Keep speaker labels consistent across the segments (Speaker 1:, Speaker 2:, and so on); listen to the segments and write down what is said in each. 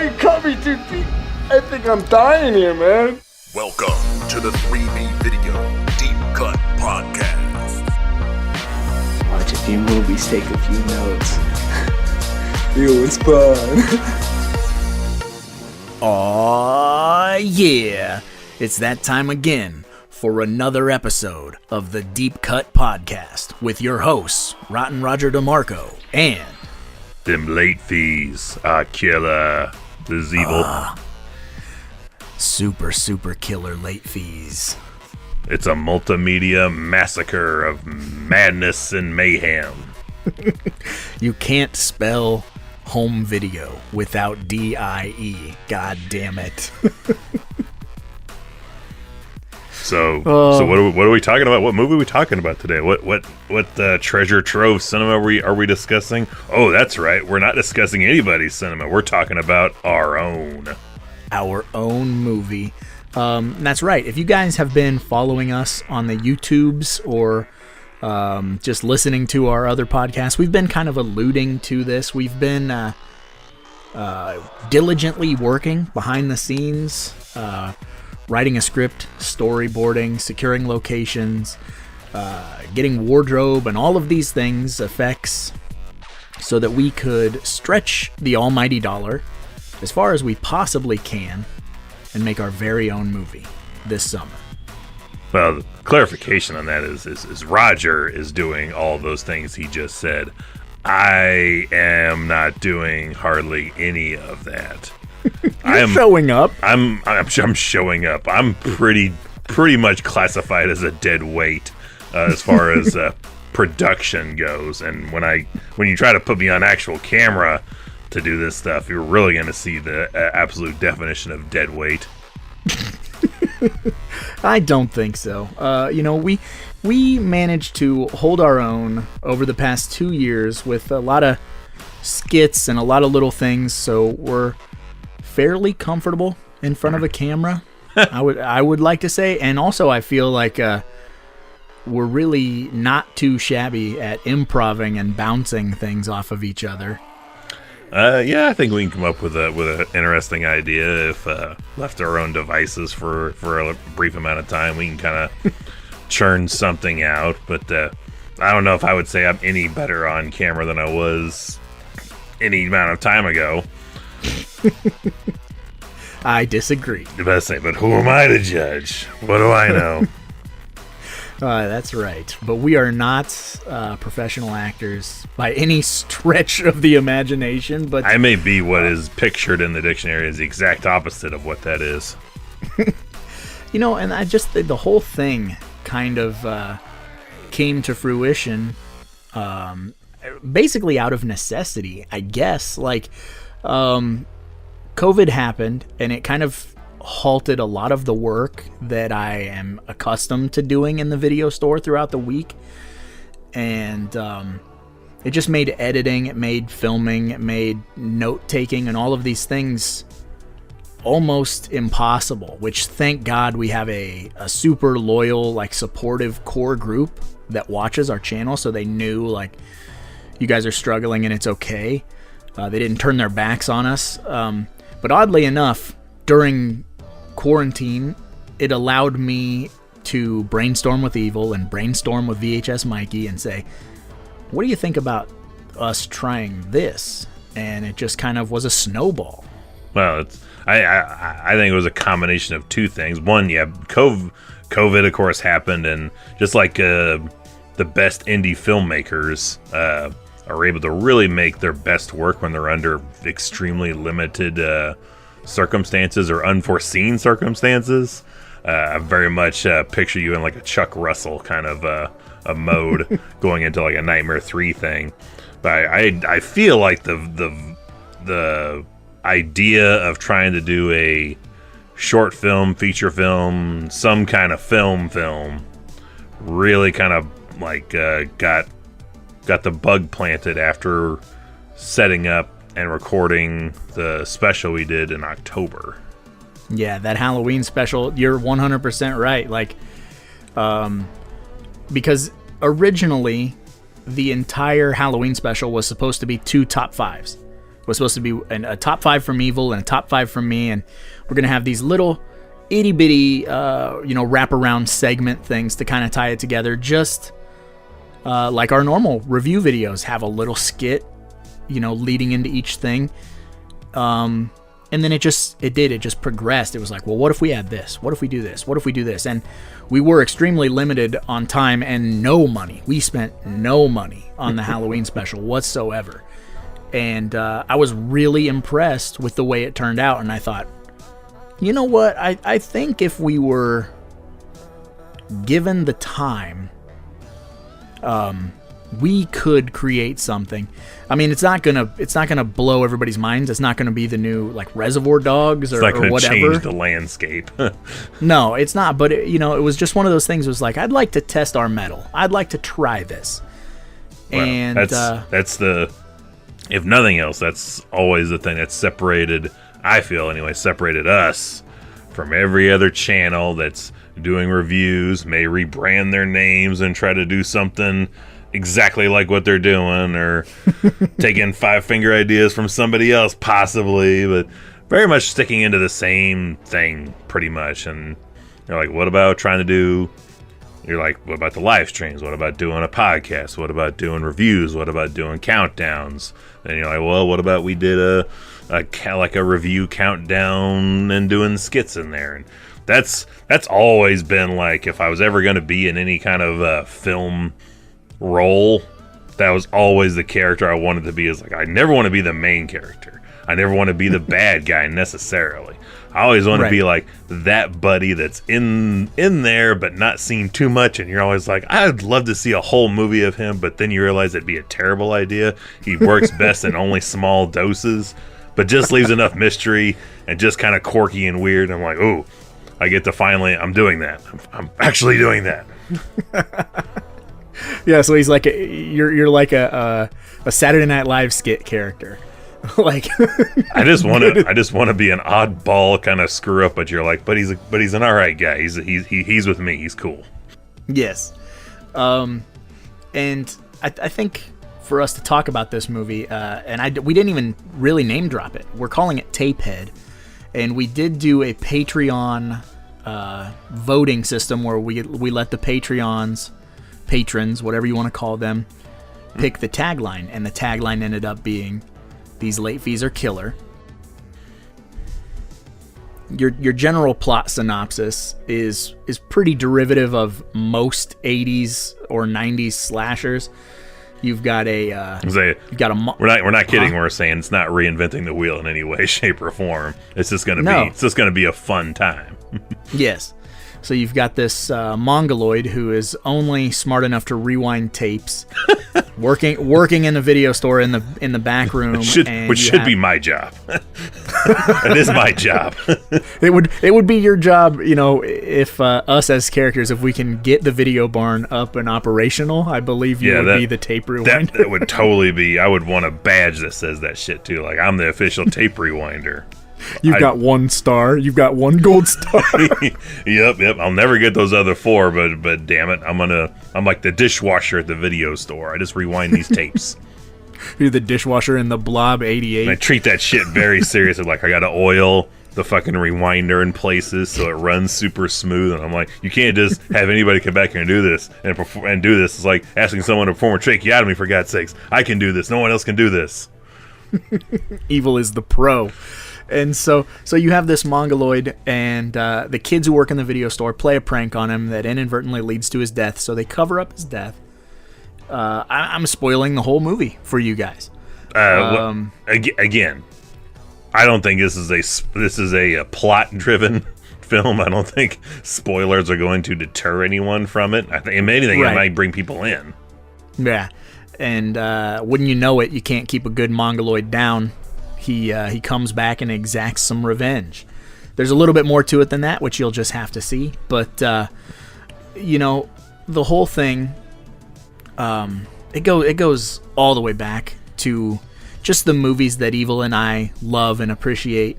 Speaker 1: you cut me too deep. I think I'm dying here, man.
Speaker 2: Welcome to the 3B Video Deep Cut Podcast.
Speaker 3: Watch a few movies, take a few notes. Yo, it's fun.
Speaker 4: Aw, yeah. It's that time again for another episode of the Deep Cut Podcast with your hosts, Rotten Roger DeMarco and...
Speaker 5: Them late fees are killer. This is evil.
Speaker 4: Super killer late fees.
Speaker 5: It's a multimedia massacre of madness and mayhem.
Speaker 4: You can't spell home video without D-I-E. God damn it.
Speaker 5: So what are we talking about? What movie are we talking about today? What treasure trove cinema are we discussing? Oh, that's right. We're not discussing anybody's cinema. We're talking about our own.
Speaker 4: Our own movie. That's right. If you guys have been following us on the YouTubes or just listening to our other podcasts, we've been kind of alluding to this. We've been diligently working behind the scenes, writing a script, storyboarding, securing locations, getting wardrobe, and all of these things, effects, so that we could stretch the almighty dollar as far as we possibly can and make our very own movie this summer.
Speaker 5: Well, the clarification on that is Roger is doing all those things he just said. I am not doing hardly any of that.
Speaker 4: You're showing up.
Speaker 5: I'm showing up. I'm pretty much classified as a dead weight as far as production goes. And when you try to put me on actual camera to do this stuff, you're really going to see the absolute definition of dead weight.
Speaker 4: I don't think so. We managed to hold our own over the past 2 years with a lot of skits and a lot of little things, so we're fairly comfortable in front of a camera. I would like to say, and also I feel like we're really not too shabby at improvising and bouncing things off of each other.
Speaker 5: Yeah, I think we can come up with an interesting idea if left to our own devices for a brief amount of time. We can kind of churn something out, but I don't know if I would say I'm any better on camera than I was any amount of time ago.
Speaker 4: I disagree.
Speaker 5: But who am I to judge? What do I know?
Speaker 4: That's right. But we are not professional actors by any stretch of the imagination. But
Speaker 5: I may be what is pictured in the dictionary as the exact opposite of what that is.
Speaker 4: And I just the whole thing kind of came to fruition basically out of necessity, I guess. Like, COVID happened, and it kind of halted a lot of the work that I am accustomed to doing in the video store throughout the week. And it just made editing, it made filming, it made note-taking, and all of these things almost impossible, which thank God we have a super loyal, supportive core group that watches our channel, so they knew, you guys are struggling and it's okay. They didn't turn their backs on us. But oddly enough, during quarantine, it allowed me to brainstorm with Evil and brainstorm with VHS Mikey and say, what do you think about us trying this? And it just kind of was a snowball.
Speaker 5: Well, I think it was a combination of two things. One, yeah, COVID of course happened, and just like the best indie filmmakers are able to really make their best work when they're under extremely limited circumstances or unforeseen circumstances. I very much picture you in a Chuck Russell kind of a mode going into a Nightmare 3 thing. But I feel like the idea of trying to do a short film, feature film, some kind of film really kind of got the bug planted after setting up and recording the special we did in October.
Speaker 4: Yeah, that Halloween special, you're 100% right. Because originally the entire Halloween special was supposed to be 2 top 5s. was supposed to be a top 5 from Evil and a top 5 from me, and we're gonna have these little itty bitty wraparound segment things to kind of tie it together, just like our normal review videos have a little skit, leading into each thing. And then it just progressed. It was like, well, what if we add this? What if we do this? What if we do this? And we were extremely limited on time and no money. We spent no money on the Halloween special whatsoever. And I was really impressed with the way it turned out. And I thought, you know what? I think if we were given the time, we could create something. I mean, it's not gonna blow everybody's minds. It's not gonna be the new like Reservoir Dogs or,
Speaker 5: it's not
Speaker 4: or whatever.
Speaker 5: Change the landscape.
Speaker 4: No, it's not. But it was just one of those things. It was like, I'd like to test our metal. I'd like to try this.
Speaker 5: Well,
Speaker 4: and
Speaker 5: that's the, if nothing else, that's always the thing that's separated. I feel anyway, separated us from every other channel that's doing reviews, may rebrand their names and try to do something exactly like what they're doing, or taking 5-finger ideas from somebody else possibly, but very much sticking into the same thing pretty much. And you're like, what about trying to do, you're like, what about the live streams? What about doing a podcast? What about doing reviews? What about doing countdowns? And you're like, well, what about we did a review countdown and doing skits in there? And that's always been like, if I was ever going to be in any kind of film role, that was always the character I wanted to be. Is like, I never want to be the main character. I never want to be the bad guy necessarily. I always want to be like that buddy that's in there but not seen too much, and you're always like, I'd love to see a whole movie of him, but then you realize it'd be a terrible idea. He works best in only small doses, but just leaves enough mystery and just kind of quirky and weird. I'm like, ooh, I get to finally, I'm doing that. I'm actually doing that.
Speaker 4: Yeah, so he's like you're like a Saturday Night Live skit character. Like,
Speaker 5: I just want to be an oddball kind of screw up, but you're like, but he's an all right guy. He's with me. He's cool.
Speaker 4: Yes. And I think for us to talk about this movie, we didn't even really name drop it. We're calling it TapeHead, and we did do a Patreon voting system where we let the patrons, whatever you want to call them, pick the tagline, and the tagline ended up being, "These late fees are killer." Your general plot synopsis is pretty derivative of most 80s or 90s slashers. You've got we're not kidding when we're saying it's not reinventing the wheel in any way, shape, or form. It's just gonna be a fun time. Yes. So you've got this mongoloid who is only smart enough to rewind tapes, working in a video store in the back room,
Speaker 5: which should be my job. It is my job.
Speaker 4: It would be your job, if us as characters, if we can get the video barn up and operational, I believe you would be the tape rewinder.
Speaker 5: That would totally be. I would want a badge that says that shit too. Like, I'm the official tape rewinder.
Speaker 4: You've got 1 star. You've got 1 gold star.
Speaker 5: Yep. I'll never get those other 4, but damn it, I'm like the dishwasher at the video store. I just rewind these tapes.
Speaker 4: You're the dishwasher in the Blob 88.
Speaker 5: And I treat that shit very seriously. Like, I gotta oil the fucking rewinder in places so it runs super smooth. And I'm like, you can't just have anybody come back here and do this and do this. It's like asking someone to perform a tracheotomy, for God's sakes. I can do this. No one else can do this.
Speaker 4: Evil is the pro. And so you have this mongoloid, and the kids who work in the video store play a prank on him that inadvertently leads to his death. So they cover up his death. I'm spoiling the whole movie for you guys.
Speaker 5: Again, I don't think this is a plot-driven film. I don't think spoilers are going to deter anyone from it. I think, if anything, it might bring people in.
Speaker 4: Yeah, and wouldn't you know it, you can't keep a good mongoloid down. He comes back and exacts some revenge. There's a little bit more to it than that, which you'll just have to see. But the whole thing, it goes all the way back to just the movies that Evil and I love and appreciate,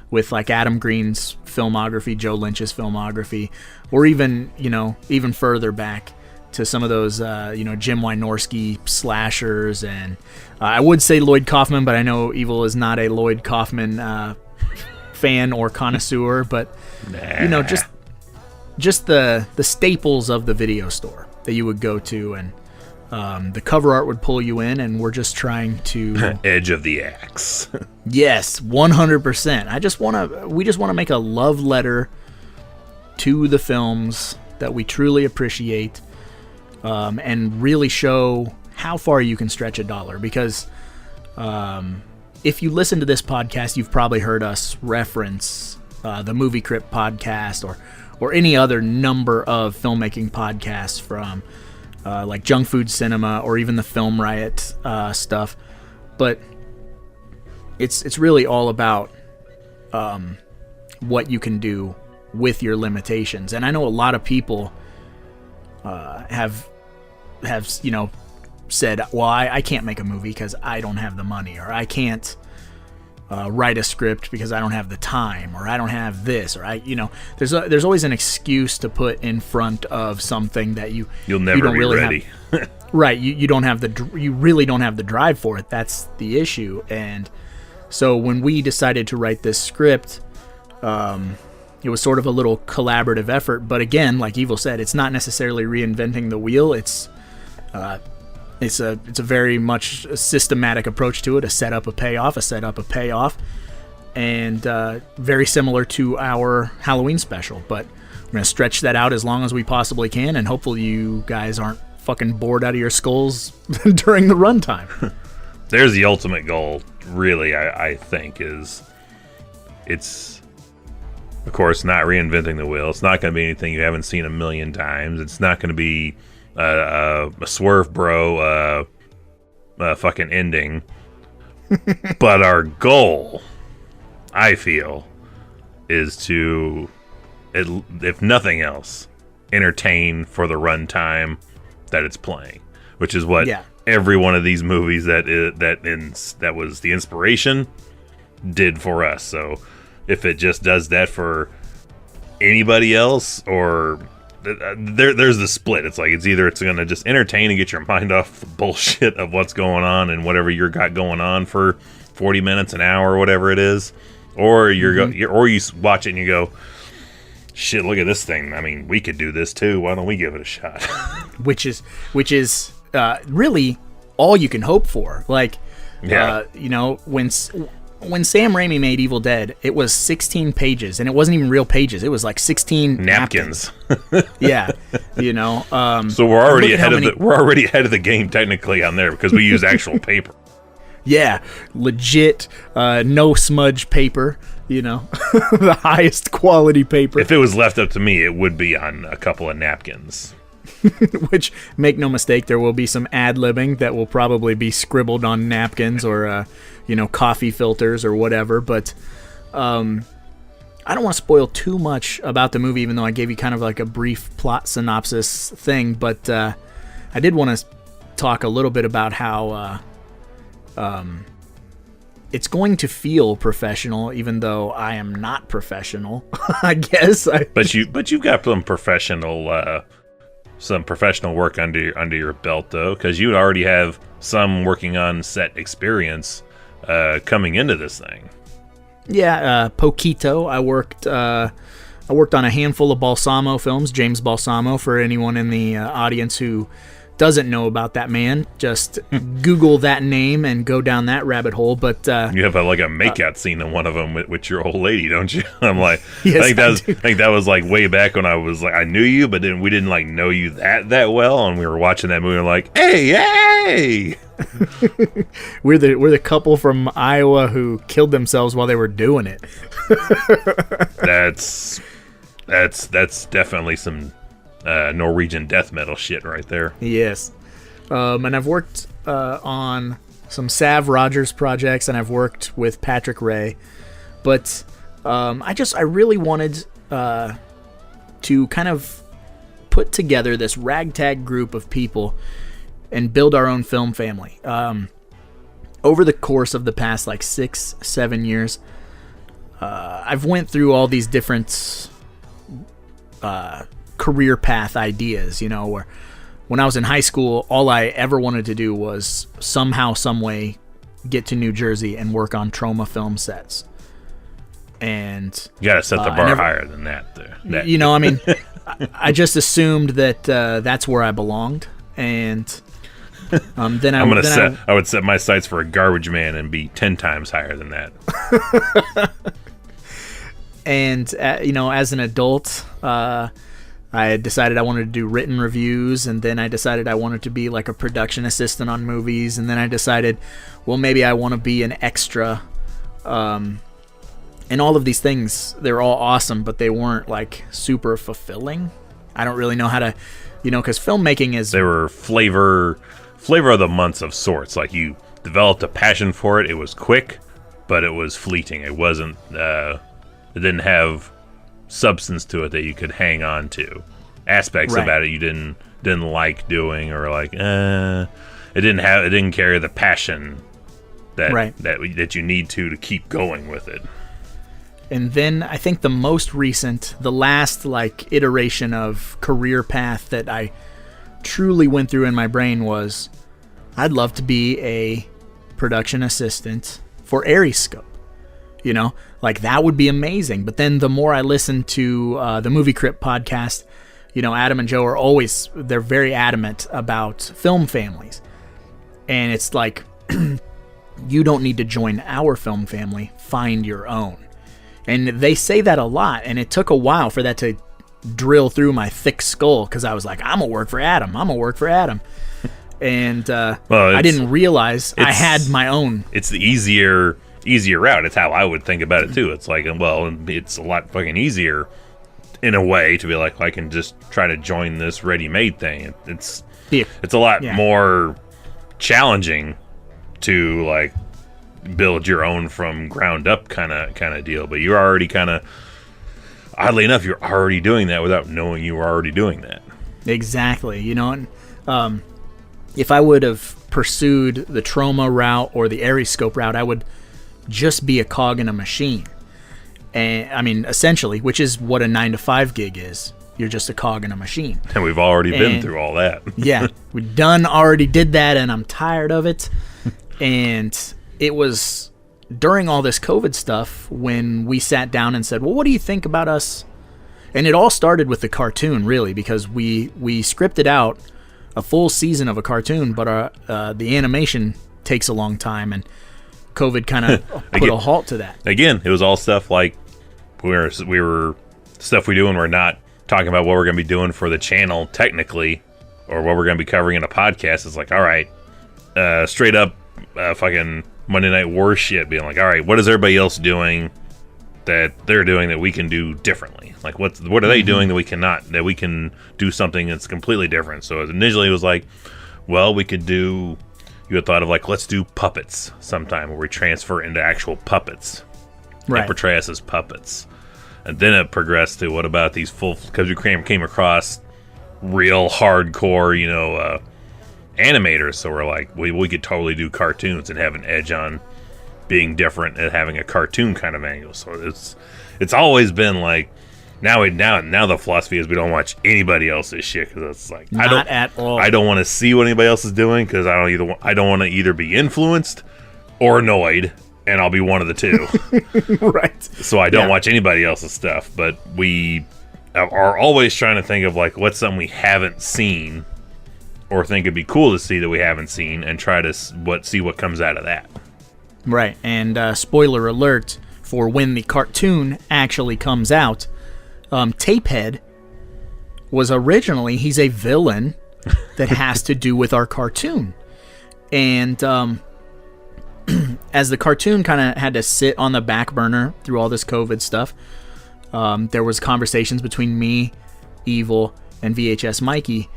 Speaker 4: with like Adam Green's filmography, Joe Lynch's filmography, or even further back to some of those, Jim Wynorski slashers. And I would say Lloyd Kaufman, but I know Evil is not a Lloyd Kaufman fan or connoisseur. But, just the staples of the video store that you would go to. And the cover art would pull you in, and we're just trying to...
Speaker 5: Edge of the axe.
Speaker 4: Yes, 100%. We just want to make a love letter to the films that we truly appreciate, and really show how far you can stretch $1. Because if you listen to this podcast, you've probably heard us reference the Movie Crypt podcast or any other number of filmmaking podcasts from like Junk Food Cinema or even the Film Riot stuff. But it's really all about what you can do with your limitations. And I know a lot of people have said, well, I can't make a movie because I don't have the money, or I can't write a script because I don't have the time, or I don't have this, or there's always an excuse to put in front of something that you'll
Speaker 5: never
Speaker 4: don't
Speaker 5: be
Speaker 4: really
Speaker 5: ready.
Speaker 4: Right, you really don't have the drive for it. That's the issue. And so when we decided to write this script, it was sort of a little collaborative effort. But again, like Evil said, it's not necessarily reinventing the wheel. It's a very much a systematic approach to it, a setup, a payoff, and very similar to our Halloween special. But we're going to stretch that out as long as we possibly can, and hopefully you guys aren't fucking bored out of your skulls during the runtime.
Speaker 5: There's the ultimate goal, really, I think, is it's, of course, not reinventing the wheel. It's not going to be anything you haven't seen a million times. It's not going to be a swerve bro fucking ending. But our goal, I feel, is to, if nothing else, entertain for the runtime that it's playing, which is what every one of these movies that was the inspiration did for us. So if it just does that for anybody else, or there's the split. It's like it's going to just entertain and get your mind off the bullshit of what's going on and whatever you got going on for 40 minutes, an hour, or whatever it is, or or you watch it and you go, shit, look at this thing. I mean, we could do this too. Why don't we give it a shot? which is really all you can hope for. Like, when Sam Raimi made Evil Dead, it was 16 pages, and it wasn't even real pages. It was like 16 napkins.
Speaker 4: Yeah,
Speaker 5: So we're already ahead of the game technically on there because we use actual paper.
Speaker 4: Yeah, legit, no smudge paper. The highest quality paper.
Speaker 5: If it was left up to me, it would be on a couple of napkins.
Speaker 4: Which, make no mistake, there will be some ad-libbing that will probably be scribbled on napkins or, coffee filters or whatever. But I don't want to spoil too much about the movie, even though I gave you kind of like a brief plot synopsis thing. But I did want to talk a little bit about how it's going to feel professional, even though I am not professional, I guess.
Speaker 5: But you've got some professional work under your belt, though, because you already have some working on set experience coming into this thing.
Speaker 4: Yeah, poquito. I worked on a handful of Balsamo films. James Balsamo, for anyone in the audience who doesn't know about that man, just Google that name and go down that rabbit hole. But
Speaker 5: you have a makeout scene in one of them with your old lady, don't you? I'm like,
Speaker 4: yes,
Speaker 5: I think that was like way back when I was like, I knew you, but then we didn't like know you that well, and we were watching that movie and like, hey.
Speaker 4: we're the couple from Iowa who killed themselves while they were doing it.
Speaker 5: That's definitely some Norwegian death metal shit right there.
Speaker 4: Yes. And I've worked on some Sav Rogers projects, and I've worked with Patrick Ray. But I really wanted to kind of put together this ragtag group of people and build our own film family. Over the course of the past 6-7 years, I've went through all these different career path ideas, where when I was in high school, all I ever wanted to do was somehow, some way, get to New Jersey and work on trauma film sets. And
Speaker 5: you gotta set the bar higher than that.
Speaker 4: You know, I mean, I just assumed that that's where I belonged, and then
Speaker 5: I would set my sights for a garbage man and be 10 times higher than that.
Speaker 4: And you know, as an adult, I had decided I wanted to do written reviews, and then I decided I wanted to be like a production assistant on movies, and then I decided, well, maybe I want to be an extra. And all of these things, they're all awesome, but they weren't like super fulfilling. I don't really know how to, you know, because filmmaking is...
Speaker 5: They were flavor of the months of sorts. Like, you developed a passion for it. It was quick, but it was fleeting. It wasn't, it didn't have substance to it that you could hang on to. Aspects about it you didn't like doing, or like, it didn't carry the passion that you need to keep going with it.
Speaker 4: And then I think the last like iteration of career path that I truly went through in my brain was, I'd love to be a production assistant for Ariscope. You know, like that would be amazing. But then the more I listened to the Movie Crypt podcast, you know, Adam and Joe they're very adamant about film families. And it's like, you don't need to join our film family, find your own. And they say that a lot, and it took a while for that to drill through my thick skull, because I was like, I'm going to work for Adam. And I didn't realize I had my own.
Speaker 5: It's the easier route. It's how I would think about it, too. It's like, well, it's a lot fucking easier in a way to be like, I can just try to join this ready-made thing. It's a lot more challenging to, like, build your own from ground up kind of deal, but you're already oddly enough, you're already doing that without knowing you were already doing that.
Speaker 4: Exactly. You know, and if I would have pursued the trauma route or the Ariscope route, I would just be a cog in a machine. And I mean, essentially, which is what a 9-to-5 gig is. You're just a cog in a machine.
Speaker 5: And we've already been through all that.
Speaker 4: Yeah, we already did that, and I'm tired of it. And it was during all this COVID stuff when we sat down and said, well, what do you think about us? And it all started with the cartoon, really, because we scripted out a full season of a cartoon, but the animation takes a long time, and COVID kind of put a halt to that.
Speaker 5: Again, it was all stuff like we were stuff we do when we're not talking about what we're going to be doing for the channel technically, or what we're going to be covering in a podcast. It's like, all right, straight up fucking Monday Night War shit, being like, all right, what is everybody else doing that they're doing that we can do differently? Like, what are they doing that we cannot, that we can do something that's completely different? So initially it was like, well, we could do, you had thought of like, let's do puppets sometime, where we transfer into actual puppets and portray us as puppets. And then it progressed to, what about these because we came across real hardcore, you know, animators. So we're like, we could totally do cartoons and have an edge on being different and having a cartoon kind of angle. So it's always been like, now the philosophy is we don't watch anybody else's shit, because it's like,
Speaker 4: not at all.
Speaker 5: I don't want to see what anybody else is doing, because I don't want to either be influenced or annoyed, and I'll be one of the two.
Speaker 4: Right.
Speaker 5: So I don't watch anybody else's stuff, but we are always trying to think of like, what's something we haven't seen or think it'd be cool to see that we haven't seen, and try to see what comes out of that.
Speaker 4: Right, and spoiler alert for when the cartoon actually comes out, TapeHead was originally, he's a villain that has to do with our cartoon. And as the cartoon kind of had to sit on the back burner through all this COVID stuff, there was conversations between me, Evil, and VHS Mikey,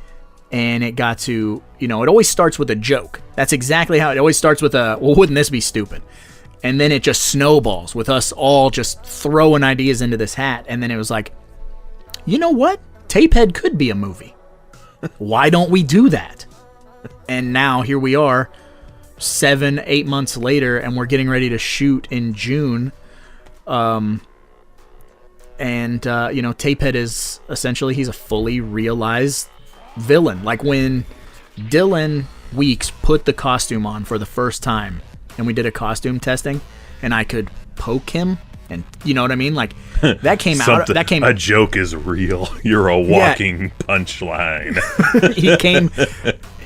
Speaker 4: and it got to, you know, it always starts with a joke. That's exactly how it always starts, with a, well, wouldn't this be stupid? And then it just snowballs with us all just throwing ideas into this hat. And then it was like, you know what? TapeHead could be a movie. Why don't we do that? And now here we are, 7-8 months later, and we're getting ready to shoot in June. You know, TapeHead is essentially, he's a fully realized villain. Like when Dylan Weeks put the costume on for the first time, and we did a costume testing, and I could poke him, and you know what I mean? Like that came out. That came.
Speaker 5: A joke is real. You're a walking punchline.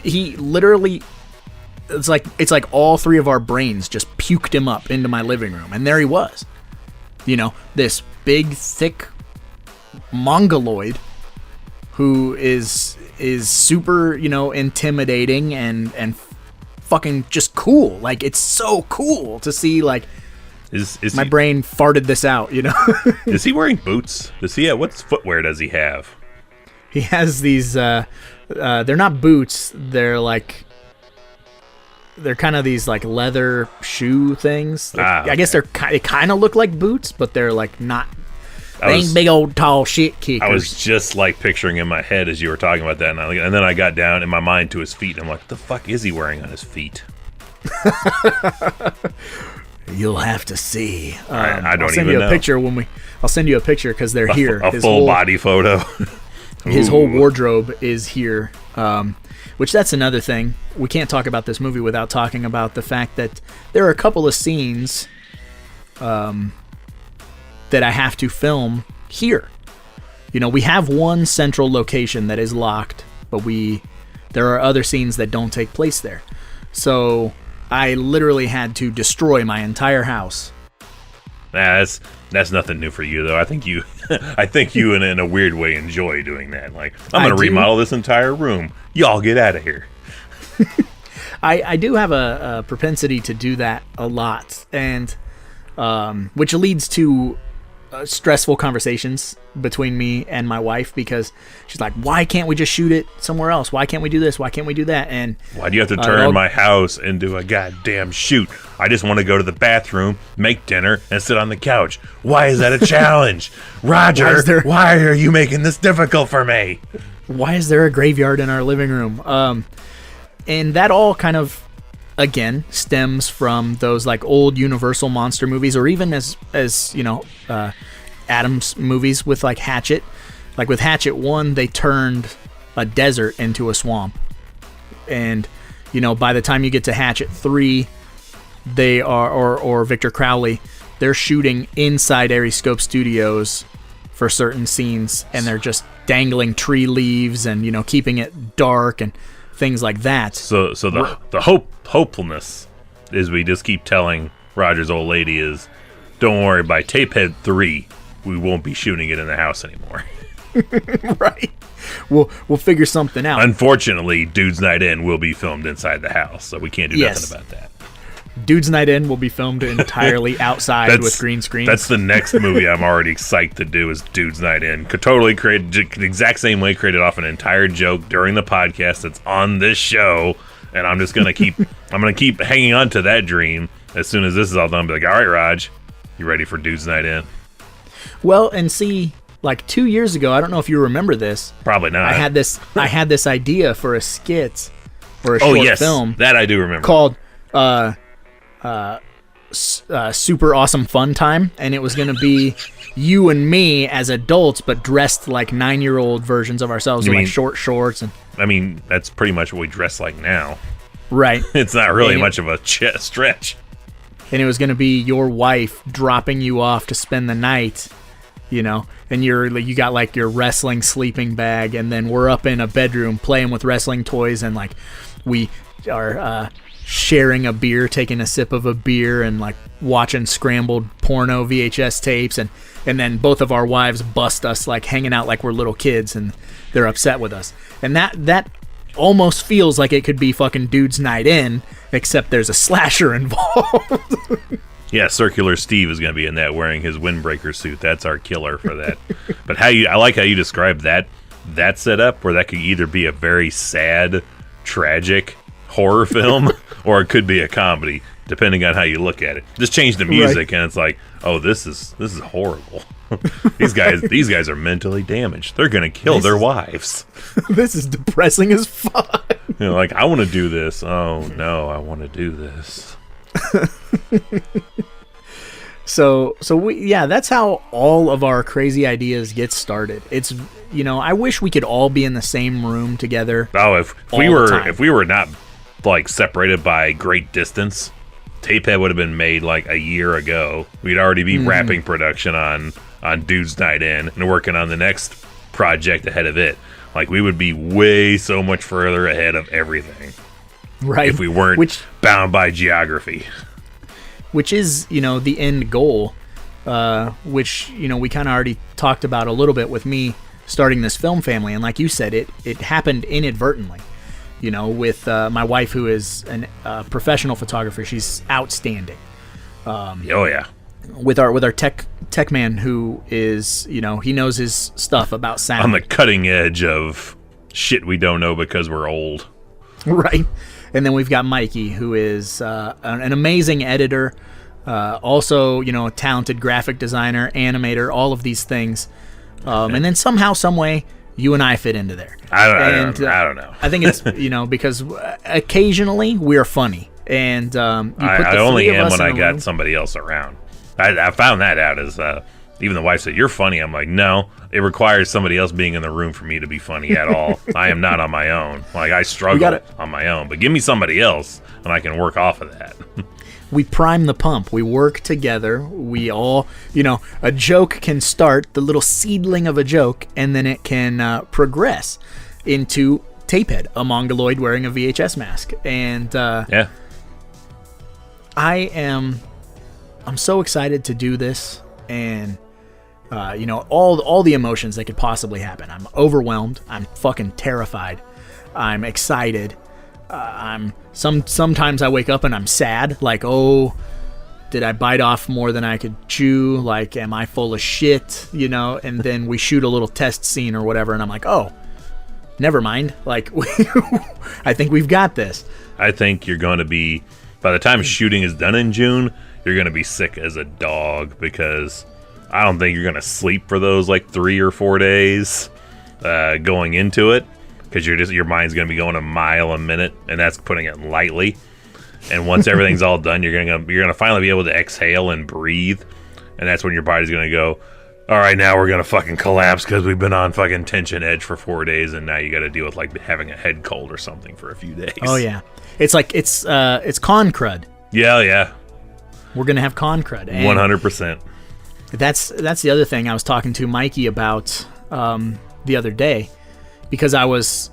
Speaker 4: He literally. It's like all three of our brains just puked him up into my living room, and there he was. You know, this big, thick mongoloid who is super, you know, intimidating and fucking just cool. Like, it's so cool to see, like, my brain farted this out, you know?
Speaker 5: Is he wearing boots? What footwear does he have?
Speaker 4: He has these, they're not boots, they're kind of these like leather shoe things. I guess they kind of look like boots, but they're like not. They ain't big old tall shit kickers.
Speaker 5: I was just like picturing in my head as you were talking about that, and then I got down in my mind to his feet, and I'm like, what the fuck is he wearing on his feet?
Speaker 4: You'll have to see.
Speaker 5: I don't
Speaker 4: I'll send
Speaker 5: even
Speaker 4: you
Speaker 5: know.
Speaker 4: A picture I'll send you a picture because they're here.
Speaker 5: A full body photo.
Speaker 4: His whole wardrobe is here. Which that's another thing. We can't talk about this movie without talking about the fact that there are a couple of scenes that I have to film here. You know, we have one central location that is locked, but there are other scenes that don't take place there. So I literally had to destroy my entire house.
Speaker 5: That's nothing new for you, though. I think you in a weird way enjoy doing that. Like, I'm going to remodel this entire room. Y'all get out of here.
Speaker 4: I do have a propensity to do that a lot, and which leads to stressful conversations between me and my wife, because she's like, why can't we just shoot it somewhere else? Why can't we do this? Why can't we do that? And
Speaker 5: why do you have to turn my house into a goddamn shoot? I just want to go to the bathroom, make dinner, and sit on the couch. Why is that a challenge? Roger, why are you making this difficult for me?
Speaker 4: Why is there a graveyard in our living room? And that all kind of, again, stems from those like old Universal monster movies, or even as you know, Adam's movies with like Hatchet. Like with Hatchet 1, they turned a desert into a swamp. And, you know, by the time you get to Hatchet 3, they are, or Victor Crowley, they're shooting inside Ariscope Studios for certain scenes, and they're just dangling tree leaves and, you know, keeping it dark and things like that.
Speaker 5: So the hopefulness is we just keep telling Roger's old lady is, don't worry, by TapeHead 3, we won't be shooting it in the house anymore.
Speaker 4: Right. We'll figure something out.
Speaker 5: Unfortunately, Dude's Night In will be filmed inside the house, so we can't do nothing about that.
Speaker 4: Dude's Night In will be filmed entirely outside with green screen.
Speaker 5: That's the next movie I'm already psyched to do, is Dude's Night In. Could totally create the exact same way, created off an entire joke during the podcast that's on this show, and I'm just gonna keep hanging on to that dream. As soon as this is all done, I'll be like, all right, Raj, you ready for Dude's Night In?
Speaker 4: Well, and see, like 2 years ago, I don't know if you remember this.
Speaker 5: Probably not.
Speaker 4: I had this idea for a skit or a short film.
Speaker 5: That I do remember.
Speaker 4: Called Super Awesome Fun Time, and it was going to be you and me as adults, but dressed like 9-year-old versions of ourselves, with like short shorts. And
Speaker 5: I mean, that's pretty much what we dress like now.
Speaker 4: Right.
Speaker 5: It's not really much of a stretch.
Speaker 4: And it was going to be your wife dropping you off to spend the night, you know, and you got like your wrestling sleeping bag, and then we're up in a bedroom playing with wrestling toys, and like we are sharing a beer, taking a sip of a beer, and like watching scrambled porno VHS tapes, and then both of our wives bust us like hanging out like we're little kids, and they're upset with us. And that almost feels like it could be fucking Dude's Night In, except there's a slasher involved.
Speaker 5: Yeah, Circular Steve is going to be in that wearing his windbreaker suit. That's our killer for that. But I like how you described that setup, where that could either be a very sad, tragic horror film, or it could be a comedy, depending on how you look at it. Just change the music, and it's like, oh, this is horrible. These guys are mentally damaged. They're gonna kill their wives.
Speaker 4: This is depressing as fuck.
Speaker 5: You know, like, I want to do this. Oh no, I want to do this.
Speaker 4: So that's how all of our crazy ideas get started. It's, I wish we could all be in the same room together.
Speaker 5: Oh, if we were not like separated by great distance, TapeHead would have been made like a year ago. We'd already be wrapping production on Dude's Night In and working on the next project ahead of it. Like, we would be way so much further ahead of everything.
Speaker 4: Right.
Speaker 5: If we weren't bound by geography.
Speaker 4: Which is, the end goal, which, we kind of already talked about a little bit with me starting this film family. And like you said, it happened inadvertently, with my wife, who is a professional photographer. She's outstanding.
Speaker 5: Oh, yeah.
Speaker 4: With our tech man, who is, he knows his stuff about sound.
Speaker 5: On the cutting edge of shit we don't know because we're old.
Speaker 4: Right. And then we've got Mikey, who is an amazing editor, also, a talented graphic designer, animator, all of these things. And then somehow, some way, you and I fit into there.
Speaker 5: I don't know.
Speaker 4: I think it's, because occasionally we're funny. And
Speaker 5: I only am when I got somebody else around. I found that out as even the wife said, "You're funny." I'm like, no, it requires somebody else being in the room for me to be funny at all. I am not on my own. Like, I struggle on my own, but give me somebody else and I can work off of that.
Speaker 4: We prime the pump. We work together. We all, a joke can start, the little seedling of a joke, and then it can progress into TapeHead, a mongoloid wearing a VHS mask. And
Speaker 5: yeah,
Speaker 4: I'm so excited to do this, and all the emotions that could possibly happen. I'm overwhelmed. I'm fucking terrified. I'm excited. Sometimes I wake up and I'm sad, like, oh, did I bite off more than I could chew? Like, am I full of shit? And then we shoot a little test scene or whatever, and I'm like, oh, never mind. Like, I think we've got this.
Speaker 5: I think you're going to be, by the time shooting is done in June, you're going to be sick as a dog, because I don't think you're going to sleep for those like 3 or 4 days going into it, because your mind's going to be going a mile a minute, and that's putting it lightly. And once everything's all done, you're going to finally be able to exhale and breathe, and that's when your body's going to go, all right, now we're going to fucking collapse because we've been on fucking tension edge for 4 days, and now you got to deal with like having a head cold or something for a few days.
Speaker 4: Oh yeah, it's like it's con crud.
Speaker 5: Yeah.
Speaker 4: We're gonna have con crud.
Speaker 5: 100%.
Speaker 4: That's the other thing I was talking to Mikey about the other day, because I was,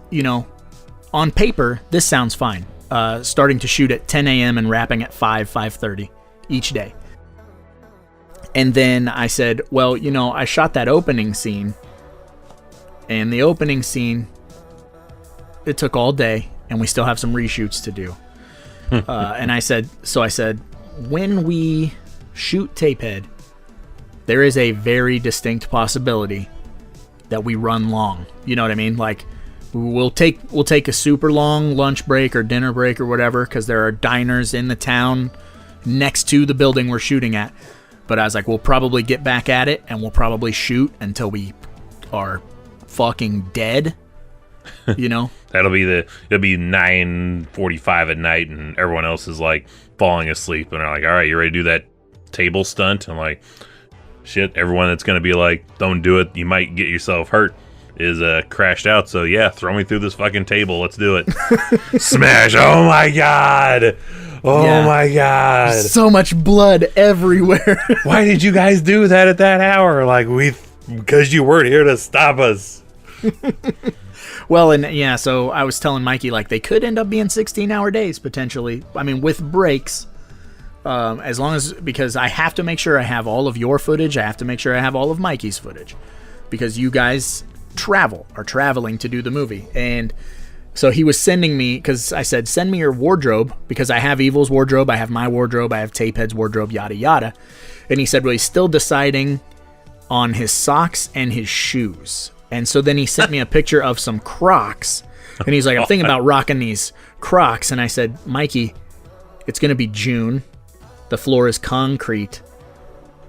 Speaker 4: on paper, this sounds fine. Starting to shoot at 10 a.m. and wrapping at 5:30 each day. And then I said, well, I shot that opening scene, and the opening scene, it took all day, and we still have some reshoots to do. And I said, when we shoot TapeHead, there is a very distinct possibility that we run long. You know what I mean? Like, we'll take a super long lunch break or dinner break or whatever, because there are diners in the town next to the building we're shooting at. But I was like, we'll probably get back at it, and we'll probably shoot until we are fucking dead. It'll be 9:45 at night, and everyone else is like falling asleep, and they're like, all right, you ready to do that table stunt? I'm like, shit, everyone that's gonna be like, don't do it, you might get yourself hurt, is crashed out. So yeah, throw me through this fucking table, let's do it. Smash. Oh my god, my god, so much blood everywhere.
Speaker 5: Why did you guys do that at that hour? Like, because you weren't here to stop us.
Speaker 4: Well, and yeah, so I was telling Mikey, like, they could end up being 16-hour days, potentially. I mean, with breaks, as long as, because I have to make sure I have all of your footage, I have to make sure I have all of Mikey's footage, because you guys are traveling to do the movie. And so he was sending me, because I said, send me your wardrobe, because I have Evil's wardrobe, I have my wardrobe, I have TapeHead's wardrobe, yada yada. And he said, well, he's still deciding on his socks and his shoes. And so then he sent me a picture of some Crocs, and he's like, I'm thinking about rocking these Crocs. And I said, Mikey, it's going to be June, the floor is concrete,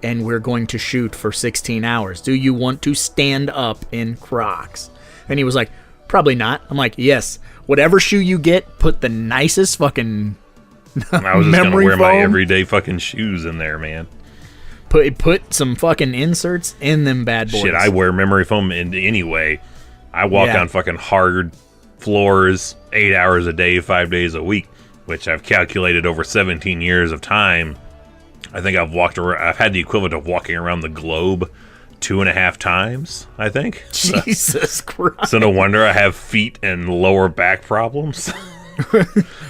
Speaker 4: and we're going to shoot for 16 hours. Do you want to stand up in Crocs? And he was like, probably not. I'm like, yes, whatever shoe you get, put the nicest fucking
Speaker 5: I was just going to wear my everyday fucking shoes in there, man.
Speaker 4: Put some fucking inserts in them bad boys.
Speaker 5: Shit, I wear memory foam anyway. I walk on fucking hard floors 8 hours a day, 5 days a week, which I've calculated over 17 years of time. I think I've had the equivalent of walking around the globe 2.5 times, I think.
Speaker 4: Jesus Christ.
Speaker 5: So no wonder I have feet and lower back problems.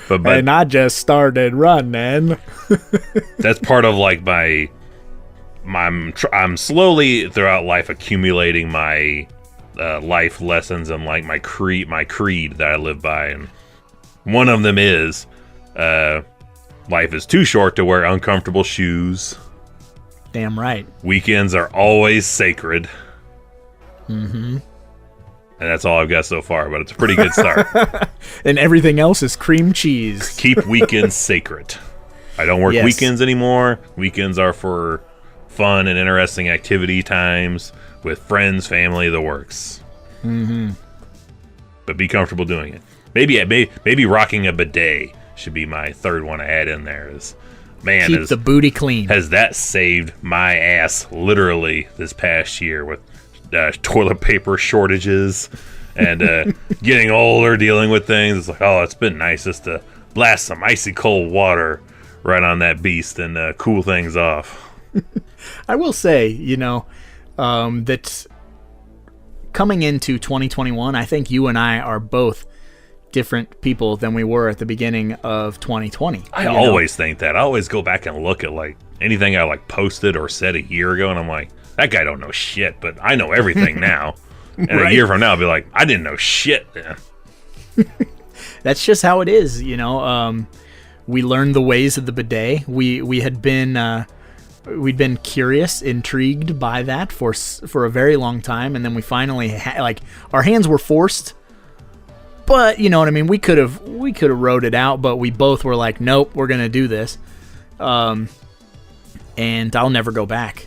Speaker 5: but
Speaker 4: and I just started running.
Speaker 5: That's part of like I'm slowly throughout life accumulating my life lessons and like my creed that I live by, and one of them is life is too short to wear uncomfortable shoes.
Speaker 4: Damn right.
Speaker 5: Weekends are always sacred.
Speaker 4: Mm-hmm.
Speaker 5: And that's all I've got so far, but it's a pretty good start.
Speaker 4: And everything else is cream cheese.
Speaker 5: Keep weekends sacred. I don't work weekends anymore. Weekends are for fun and interesting activity times with friends, family, the works.
Speaker 4: Mm-hmm.
Speaker 5: But be comfortable doing it. Maybe rocking a bidet should be my third one to add in there.
Speaker 4: Keep the booty clean.
Speaker 5: Has that saved my ass literally this past year with toilet paper shortages and getting older, dealing with things. It's like, oh, it's been nice just to blast some icy cold water right on that beast and cool things off.
Speaker 4: I will say, that coming into 2021, I think you and I are both different people than we were at the beginning of 2020.
Speaker 5: I always think that. I always go back and look at like anything I like posted or said a year ago, and I'm like, that guy don't know shit, but I know everything now. And a year from now, I'll be like, I didn't know shit then.
Speaker 4: That's just how it is, we learned the ways of the bidet. We had been we'd been curious, intrigued by that for a very long time, and then we finally our hands were forced. But you know what I mean. We could have wrote it out, but we both were like, nope, we're gonna do this. And I'll never go back.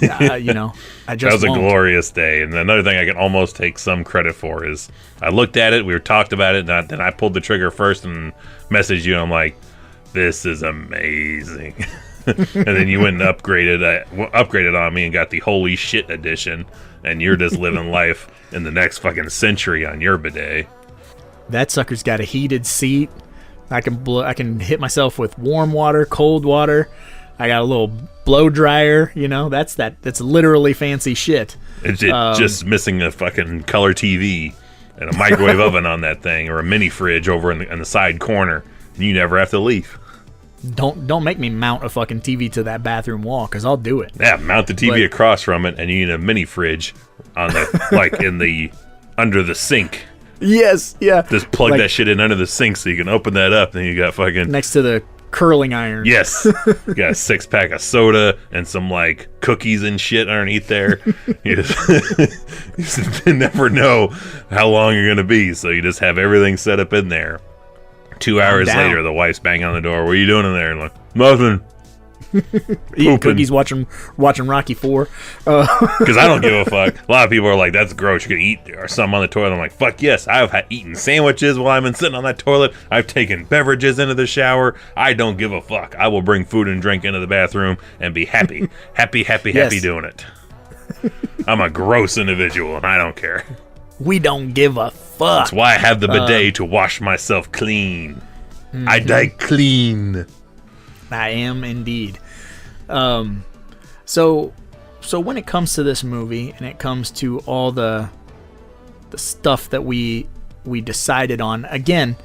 Speaker 4: I just
Speaker 5: that was
Speaker 4: won't.
Speaker 5: a glorious day. And another thing I can almost take some credit for is I looked at it, we talked about it, and then I pulled the trigger first and messaged you. And I'm like, this is amazing. And then you went and upgraded on me and got the holy shit edition, and you're just living life in the next fucking century on your bidet.
Speaker 4: That sucker's got a heated seat. I can hit myself with warm water, cold water. I got a little blow dryer. That's literally fancy shit.
Speaker 5: It's just missing a fucking color TV and a microwave oven on that thing, or a mini fridge over in the side corner, and you never have to leave.
Speaker 4: Don't make me mount a fucking TV to that bathroom wall, because I'll do it.
Speaker 5: Yeah, mount the TV across from it, and you need a mini fridge on the under the sink.
Speaker 4: Yes, yeah.
Speaker 5: Just plug that shit in under the sink so you can open that up, and then you got fucking
Speaker 4: next to the curling iron.
Speaker 5: Yes, you got a 6-pack of soda and some cookies and shit underneath there. You just never know how long you're gonna be, so you just have everything set up in there. 2 hours later, the wife's banging on the door. What are you doing in there? And like, nothing.
Speaker 4: Eating cookies, watching Rocky 4.
Speaker 5: Because I don't give a fuck. A lot of people are like, that's gross, you could eat or something on the toilet. I'm like, fuck yes, I've eaten sandwiches while I've been sitting on that toilet. I've taken beverages into the shower. I don't give a fuck. I will bring food and drink into the bathroom and be happy. Happy doing it. I'm a gross individual and I don't care.
Speaker 4: We don't give a fuck.
Speaker 5: That's why I have the bidet to wash myself clean. Mm-hmm. I die clean.
Speaker 4: I am indeed. So when it comes to this movie and it comes to all the stuff that we decided on, again,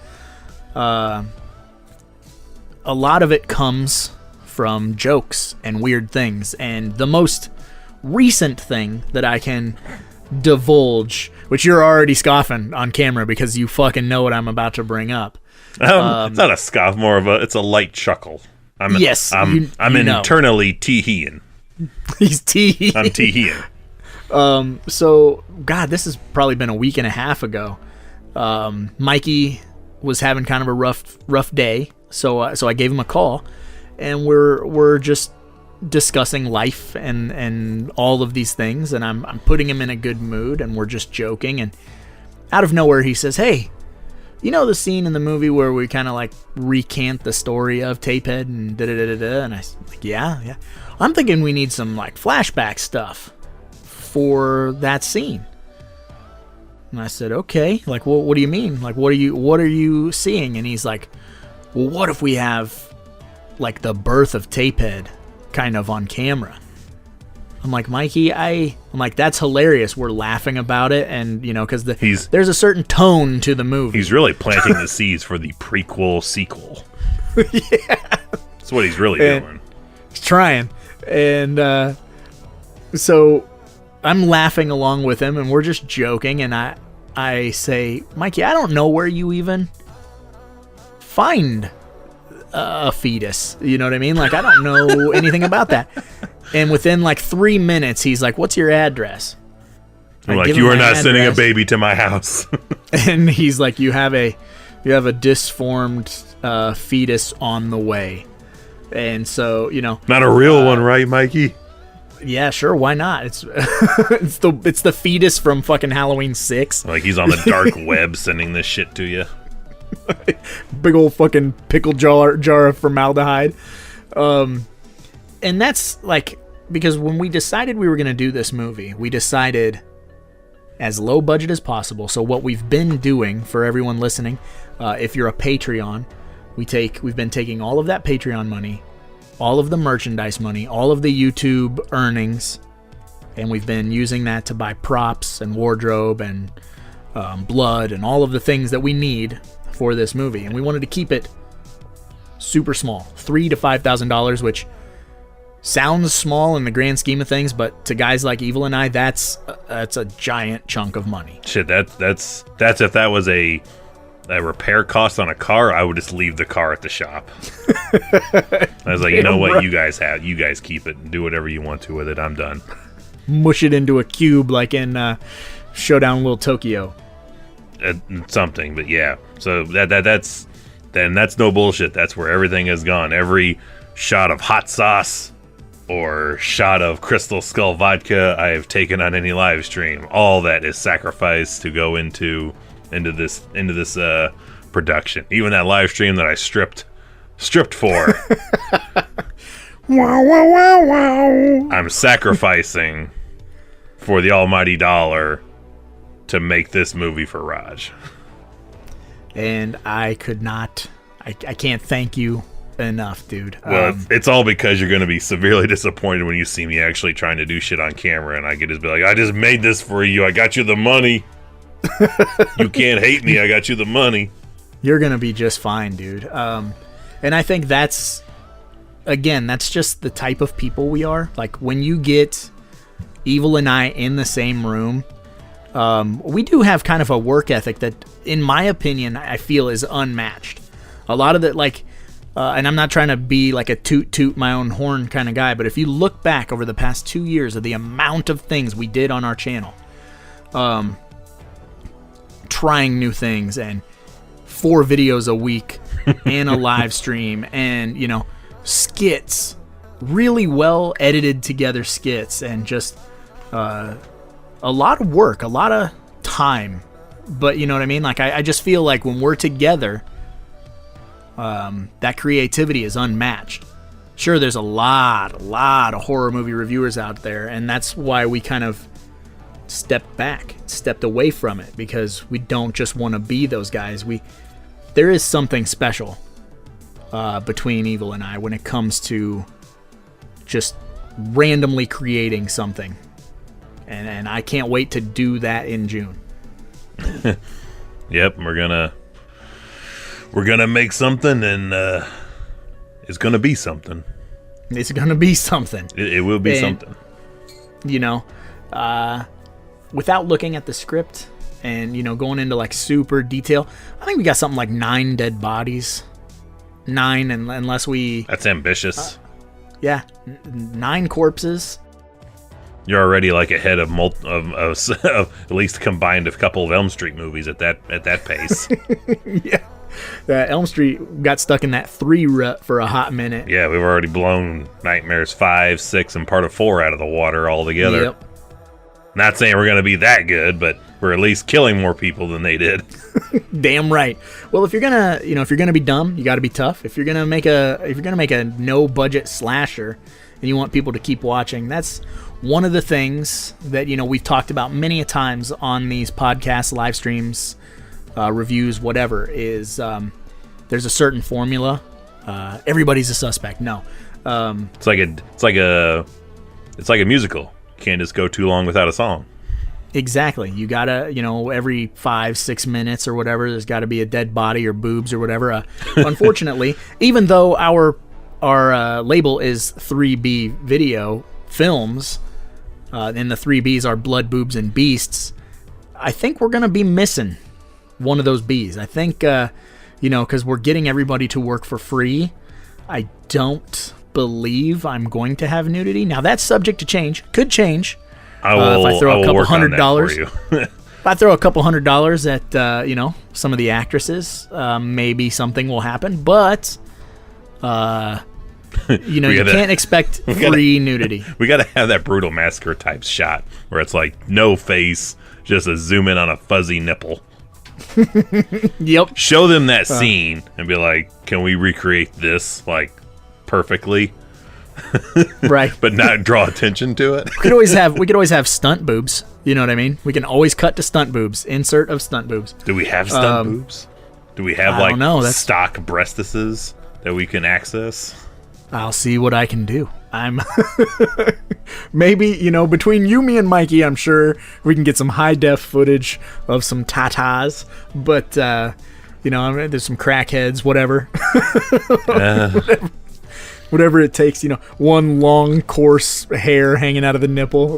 Speaker 4: a lot of it comes from jokes and weird things. And the most recent thing that I can divulge, which you're already scoffing on camera because you fucking know what I'm about to bring up.
Speaker 5: It's not a scoff, more of a light chuckle. I'm internally tee-heeing.
Speaker 4: He's tee-heeing.
Speaker 5: I'm tee-heeing.
Speaker 4: So, God, this has probably been a week and a half ago. Mikey was having kind of a rough day, so I gave him a call, and we're just discussing life and all of these things, and I'm putting him in a good mood, and we're just joking, and out of nowhere he says, "Hey, you know the scene in the movie where we kind of like recant the story of TapeHead and da-da-da-da-da? And I was like, yeah. I'm thinking we need some like flashback stuff for that scene. And I said, okay, like, well, what do you mean? Like, what are you seeing? And he's like, well, what if we have like the birth of TapeHead kind of on camera? I'm like, Mikey, I'm like, that's hilarious. We're laughing about it, and you know, because there's a certain tone to the movie.
Speaker 5: He's really planting the seeds for the prequel sequel.
Speaker 4: Yeah,
Speaker 5: that's what he's really doing.
Speaker 4: He's trying, and so I'm laughing along with him, and we're just joking. And I say, Mikey, I don't know where you even find a fetus. You know what I mean? Like, I don't know anything about that. And within like 3 minutes, he's like, "What's your address?"
Speaker 5: I'm like, "You are not sending a baby to my house."
Speaker 4: And he's like, "You have a disformed fetus on the way." And so, you know,
Speaker 5: not a real one, right, Mikey?
Speaker 4: Yeah, sure. Why not? It's it's the fetus from fucking Halloween 6.
Speaker 5: Like he's on the dark web sending this shit to you.
Speaker 4: Big old fucking pickle jar of formaldehyde. And that's like, because when we decided we were going to do this movie, we decided as low budget as possible. So what we've been doing for everyone listening, if you're a Patreon, we've been taking all of that Patreon money, all of the merchandise money, all of the YouTube earnings, and we've been using that to buy props and wardrobe and blood and all of the things that we need for this movie. And we wanted to keep it super small, $3,000 to $5,000, which sounds small in the grand scheme of things, but to guys like Evil and I, that's a giant chunk of money.
Speaker 5: Shit, that's if that was a repair cost on a car, I would just leave the car at the shop. I was like, you know what, you guys keep it and do whatever you want to with it. I'm done.
Speaker 4: Mush it into a cube like in Showdown Little Tokyo.
Speaker 5: Something, but yeah. So that's no bullshit. That's where everything has gone. Every shot of hot sauce or shot of Crystal Skull vodka I have taken on any live stream, all that is sacrificed to go into this production. Even that live stream that I stripped for.
Speaker 4: Wow, wow, wow, wow.
Speaker 5: I'm sacrificing for the almighty dollar to make this movie for Raj.
Speaker 4: And I can't thank you enough, dude.
Speaker 5: Well, it's all because you're going to be severely disappointed when you see me actually trying to do shit on camera, and I can just be like, I just made this for you. I got you the money. You can't hate me. I got you the money.
Speaker 4: You're going to be just fine, dude. And I think that's just the type of people we are. Like, when you get Evil and I in the same room, we do have kind of a work ethic that, in my opinion, I feel is unmatched. A lot of it, like, and I'm not trying to be like a toot my own horn kind of guy, but if you look back over the past 2 years of the amount of things we did on our channel, trying new things and 4 videos a week and a live stream and, you know, skits, really well edited together skits, and just a lot of work, a lot of time. But you know what I mean? Like, I just feel like when we're together, that creativity is unmatched. Sure, there's a lot of horror movie reviewers out there, and that's why we kind of stepped away from it, because we don't just want to be those guys. There is something special between Evil and I when it comes to just randomly creating something, and I can't wait to do that in June.
Speaker 5: Yep, we're gonna make something, and it's gonna be something.
Speaker 4: It's gonna be something.
Speaker 5: It will be something.
Speaker 4: You know, without looking at the script and, you know, going into like super detail, I think we got something like 9 dead bodies. 9, unless we.
Speaker 5: That's ambitious.
Speaker 4: Yeah, 9 corpses.
Speaker 5: You're already like ahead of at least combined a couple of Elm Street movies at that pace.
Speaker 4: Yeah. Elm Street got stuck in that 3 rut for a hot minute.
Speaker 5: Yeah, we've already blown Nightmares 5, 6, and part of 4 out of the water altogether.
Speaker 4: Yep.
Speaker 5: Not saying we're going to be that good, but we're at least killing more people than they did.
Speaker 4: Damn right. Well, if you're gonna be dumb, you got to be tough. If you're gonna make a no budget slasher, and you want people to keep watching, that's one of the things that we've talked about many a times on these podcasts, live streams, reviews, whatever. Is there's a certain formula. Everybody's a suspect. No.
Speaker 5: It's like a musical. You can't just go too long without a song.
Speaker 4: Exactly. You gotta, every 5-6 minutes or whatever, there's got to be a dead body or boobs or whatever. Unfortunately, even though our label is 3B Video Films, and the 3Bs are Blood, Boobs, and Beasts, I think we're gonna be missing one of those Bs. I think, because we're getting everybody to work for free. I don't believe I'm going to have nudity. Now that's subject to change. Could change. If I throw a couple $100, if I throw a couple $100 at some of the actresses, maybe something will happen. But you can't expect free nudity.
Speaker 5: We got to have that Brutal Massacre type shot where it's like no face, just a zoom in on a fuzzy nipple.
Speaker 4: Yep.
Speaker 5: Show them that scene and be like, "Can we recreate this like perfectly?"
Speaker 4: Right.
Speaker 5: But not draw attention to it.
Speaker 4: We could always have stunt boobs. You know what I mean? We can always cut to stunt boobs. Insert of stunt boobs.
Speaker 5: Do we have stunt boobs? Do we have stock breastises that we can access?
Speaker 4: I'll see what I can do. I'm maybe, between you, me, and Mikey, I'm sure we can get some high def footage of some tatas. But there's some crackheads, whatever. Whatever it takes, one long, coarse hair hanging out of the nipple.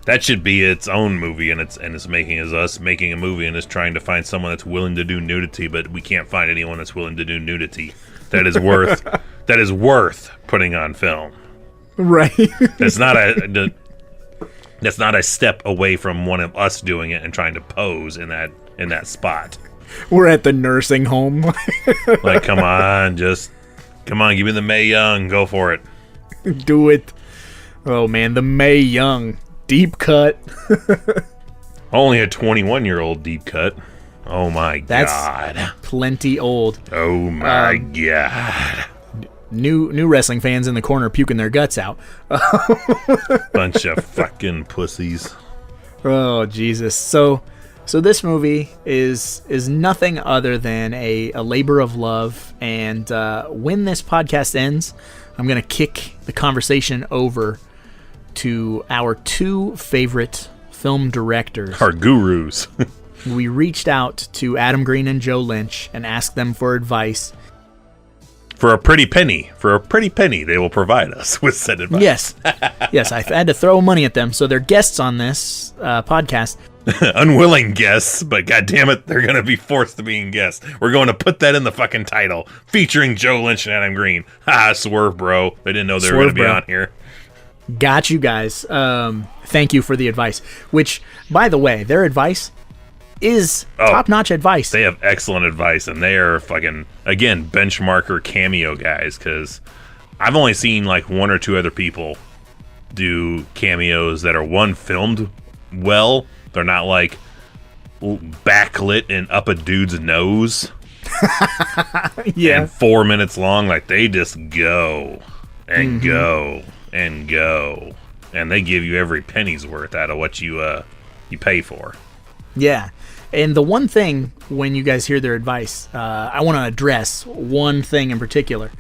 Speaker 5: That should be its own movie, and it's making is us making a movie and is trying to find someone that's willing to do nudity, but we can't find anyone that's willing to do nudity. That is worth putting on film.
Speaker 4: Right.
Speaker 5: That's not a step away from one of us doing it and trying to pose in that spot.
Speaker 4: We're at the nursing home.
Speaker 5: Like, come on, give me the Mae Young. Go for it.
Speaker 4: Do it. Oh, man, the Mae Young. Deep cut.
Speaker 5: Only a 21-year-old deep cut. Oh, my God.
Speaker 4: That's plenty old.
Speaker 5: Oh, my God.
Speaker 4: New wrestling fans in the corner puking their guts out.
Speaker 5: Bunch of fucking pussies.
Speaker 4: Oh, Jesus. So this movie is nothing other than a labor of love, and when this podcast ends, I'm going to kick the conversation over to our two favorite film directors.
Speaker 5: Our gurus.
Speaker 4: We reached out to Adam Green and Joe Lynch and asked them for advice.
Speaker 5: For a pretty penny, they will provide us with said advice.
Speaker 4: Yes, I had to throw money at them, so they're guests on this podcast.
Speaker 5: Unwilling guests, but goddammit, they're going to be forced to being guests. We're going to put that in the fucking title, featuring Joe Lynch and Adam Green. Swerve, bro. They didn't know they were going to be on here.
Speaker 4: Got you guys. Thank you for the advice. Which, by the way, their advice is top-notch advice.
Speaker 5: They have excellent advice, and they are fucking, again, benchmarker cameo guys, because I've only seen like one or two other people do cameos that are, one, filmed well. They're not like backlit and up a dude's nose.
Speaker 4: Yeah.
Speaker 5: And 4 minutes long. Like, they just go and go and go. And they give you every penny's worth out of what you pay for. Yeah.
Speaker 4: And the one thing, when you guys hear their advice, I want to address one thing in particular.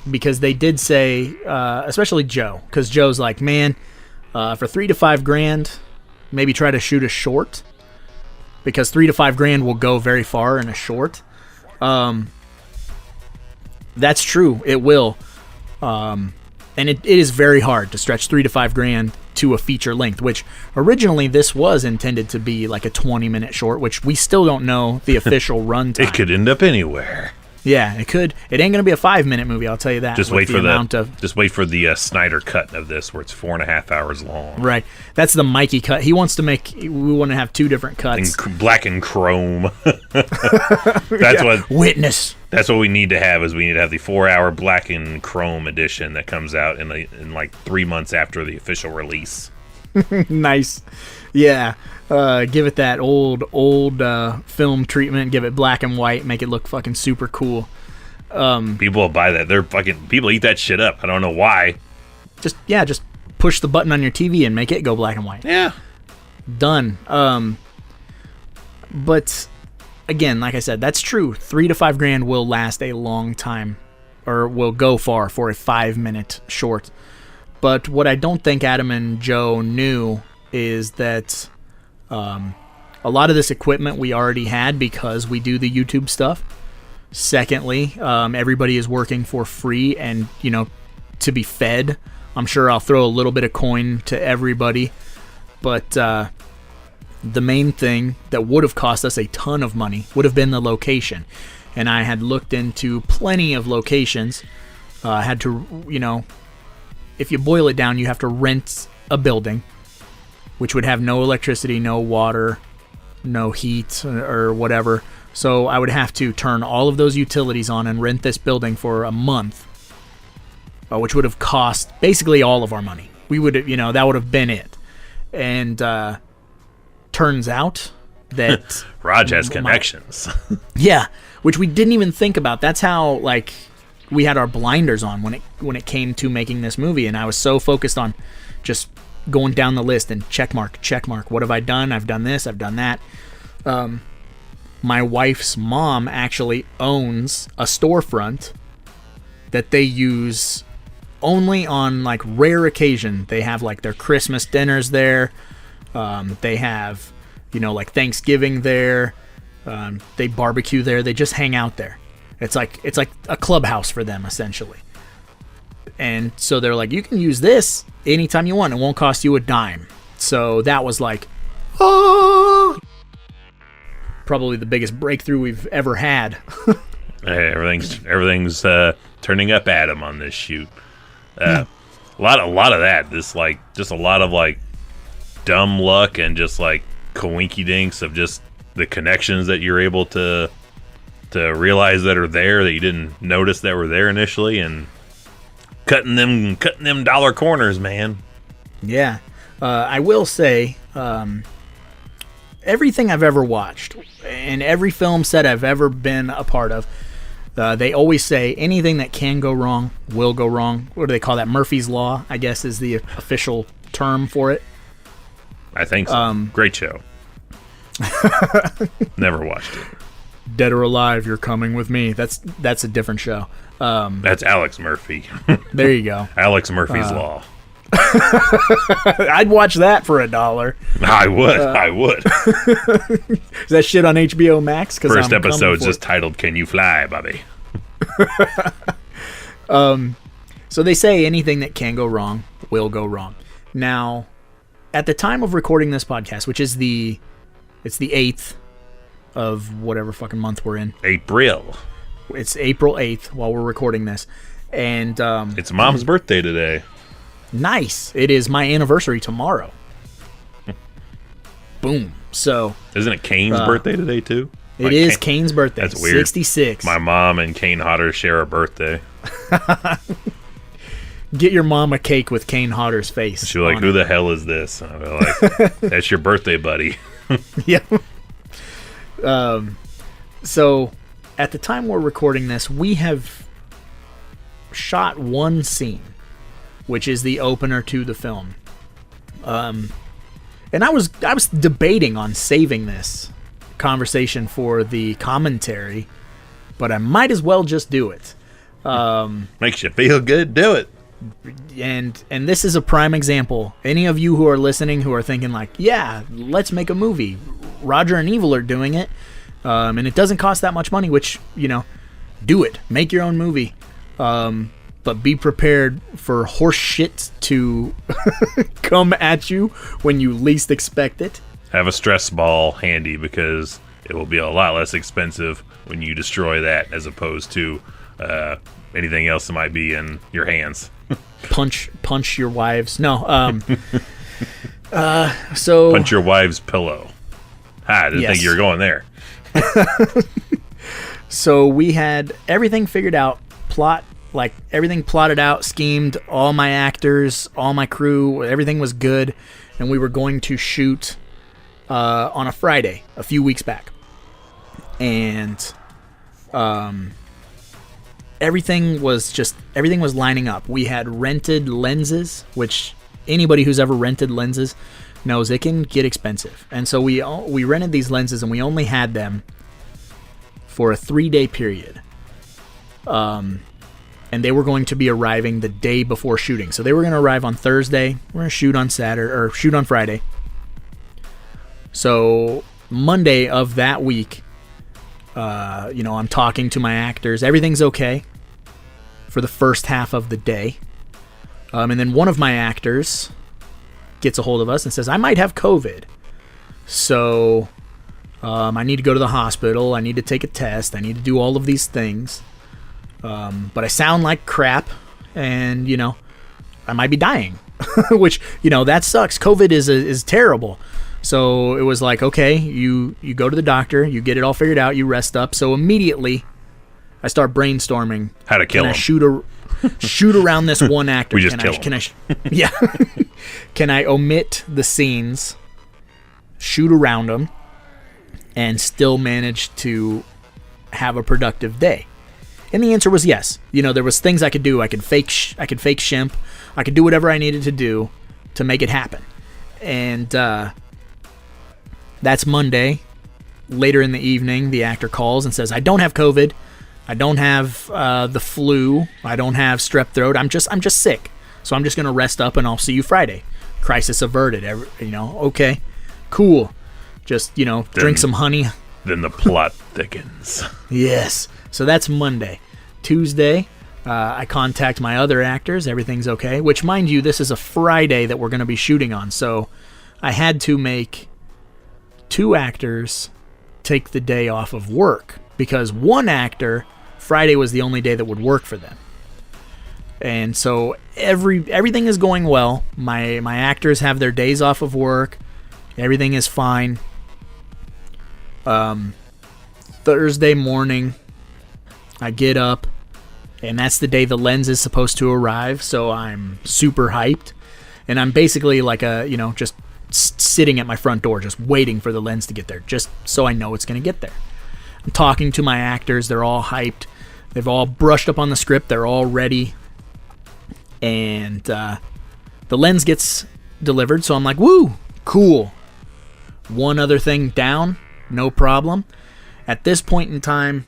Speaker 4: Because they did say, especially Joe, because Joe's like, man, for $3,000 to $5,000, maybe try to shoot a short, because $3,000 to $5,000 will go very far in a short. That's true, it will, and it is very hard to stretch $3,000 to $5,000 to a feature length. Which originally this was intended to be like a 20-minute short, which we still don't know the official runtime.
Speaker 5: It could end up anywhere.
Speaker 4: Yeah, it could. It ain't gonna be a 5-minute movie, I'll tell you that.
Speaker 5: Just wait for the Snyder cut of this, where it's 4.5 hours long.
Speaker 4: Right, that's the Mikey cut. He wants to we want to have two different cuts,
Speaker 5: black and chrome. That's what
Speaker 4: witness.
Speaker 5: That's what we need to have. Is we need to have the 4-hour black and chrome edition that comes out in like 3 months after the official release.
Speaker 4: Nice. Yeah. Give it that old film treatment. Give it black and white. Make it look fucking super cool.
Speaker 5: People will buy that. People eat that shit up. I don't know why.
Speaker 4: Just push the button on your TV and make it go black and white.
Speaker 5: Yeah.
Speaker 4: Done. But again, like I said, that's true. $3,000 to $5,000 will last a long time, or will go far for a 5-minute short. But what I don't think Adam and Joe knew is that a lot of this equipment we already had because we do the YouTube stuff. Secondly, everybody is working for free and, to be fed. I'm sure I'll throw a little bit of coin to everybody. But the main thing that would have cost us a ton of money would have been the location. And I had looked into plenty of locations. Had to, if you boil it down, you have to rent a building, which would have no electricity, no water, no heat, or whatever. So I would have to turn all of those utilities on and rent this building for a month, which would have cost basically all of our money. We would have, that would have been it. And turns out that
Speaker 5: Raj has connections.
Speaker 4: Yeah, which we didn't even think about. That's how we had our blinders on when it came to making this movie, and I was so focused on just going down the list and check mark. What have I done? I've done this. I've done that. My wife's mom actually owns a storefront that they use only on rare occasion. They have their Christmas dinners there. They have, Thanksgiving there. They barbecue there. They just hang out there. It's like a clubhouse for them, essentially. And so they're like, you can use this anytime you want. It won't cost you a dime. So that was probably the biggest breakthrough we've ever had.
Speaker 5: Hey, everything's turning up Adam on this shoot. A lot of that. This just a lot of dumb luck and just coinky dinks of just the connections that you're able to realize that are there that you didn't notice that were there initially, and cutting them dollar corners, man. Yeah.
Speaker 4: I will say, everything I've ever watched and every film set I've ever been a part of, they always say anything that can go wrong will go wrong. What do they call that? Murphy's Law, I guess, is the official term for it.
Speaker 5: I think so. Great show. Never watched it.
Speaker 4: Dead or Alive, You're Coming With Me. That's a different show.
Speaker 5: That's Alex Murphy.
Speaker 4: There you go.
Speaker 5: Alex Murphy's Law.
Speaker 4: I'd watch that for $1.
Speaker 5: I would.
Speaker 4: Is that shit on HBO Max?
Speaker 5: First episode's just titled "Can You Fly, Bobby?"
Speaker 4: So they say anything that can go wrong will go wrong. Now, at the time of recording this podcast, which is the 8th of whatever fucking month we're in.
Speaker 5: April.
Speaker 4: It's April 8th while we're recording this. And
Speaker 5: it's Mom's birthday today.
Speaker 4: Nice. It is my anniversary tomorrow. Boom. So
Speaker 5: isn't it Kane's birthday today too?
Speaker 4: It is Kane's birthday.
Speaker 5: That's weird.
Speaker 4: 66.
Speaker 5: My mom and Kane Hodder share a birthday.
Speaker 4: Get your mom a cake with Kane Hodder's face.
Speaker 5: She's like, who the hell is this? And I'll be like, that's your birthday buddy.
Speaker 4: Yeah. So at the time we're recording this, we have shot one scene, which is the opener to the film. And I was debating on saving this conversation for the commentary, but I might as well just do it.
Speaker 5: Makes you feel good, do it.
Speaker 4: And this is a prime example. Any of you who are listening who are thinking yeah, let's make a movie. Roger and Evil are doing it, and it doesn't cost that much money, which, do it. Make your own movie. But be prepared for horse shit to come at you when you least expect it.
Speaker 5: Have a stress ball handy because it will be a lot less expensive when you destroy that as opposed to anything else that might be in your hands.
Speaker 4: Punch your wives. No. So
Speaker 5: punch your wife's pillow. I didn't think you were going there.
Speaker 4: So we had everything figured out, everything plotted out, schemed, all my actors, all my crew, everything was good. and we were going to shoot on a Friday a few weeks back. And everything was lining up. We had rented lenses, which anybody who's ever rented lenses knows it can get expensive. And so we rented these lenses, and we only had them for a 3-day period. And they were going to be arriving the day before shooting. So they were going to arrive on Thursday. We're going to shoot on Saturday, or shoot on Friday. So Monday of that week, I'm talking to my actors. Everything's okay for the first half of the day. And then one of my actors gets a hold of us and says, I might have COVID. So I need to go to the hospital. I need to take a test. I need to do all of these things. But I sound like crap, and, I might be dying, which, that sucks. COVID is terrible. So it was like, okay, you go to the doctor, you get it all figured out, you rest up. So immediately I start brainstorming
Speaker 5: how to kill him.
Speaker 4: Shoot around this one actor.
Speaker 5: We just kill him.
Speaker 4: Yeah. Can I omit the scenes, shoot around them, and still manage to have a productive day? And the answer was yes. There was things I could do. I could fake shimp. I could do whatever I needed to do to make it happen. And that's Monday. Later in the evening, the actor calls and says, I don't have COVID. I don't have the flu. I don't have strep throat. I'm just sick. So I'm just going to rest up, and I'll see you Friday. Crisis averted. Okay, cool. Just, drink some honey.
Speaker 5: Then the plot thickens.
Speaker 4: Yes. So that's Monday. Tuesday, I contact my other actors. Everything's okay. Which, mind you, this is a Friday that we're going to be shooting on. So I had to make 2 actors take the day off of work, because one actor, Friday was the only day that would work for them. And so everything is going well. My actors have their days off of work. Everything is fine. Thursday morning, I get up, and that's the day the lens is supposed to arrive, so I'm super hyped. And I'm basically like just sitting at my front door, just waiting for the lens to get there, just so I know it's going to get there. I'm talking to my actors. They're all hyped. They've all brushed up on the script. They're all ready. And the lens gets delivered, so I'm like, woo, cool. One other thing down, no problem. At this point in time,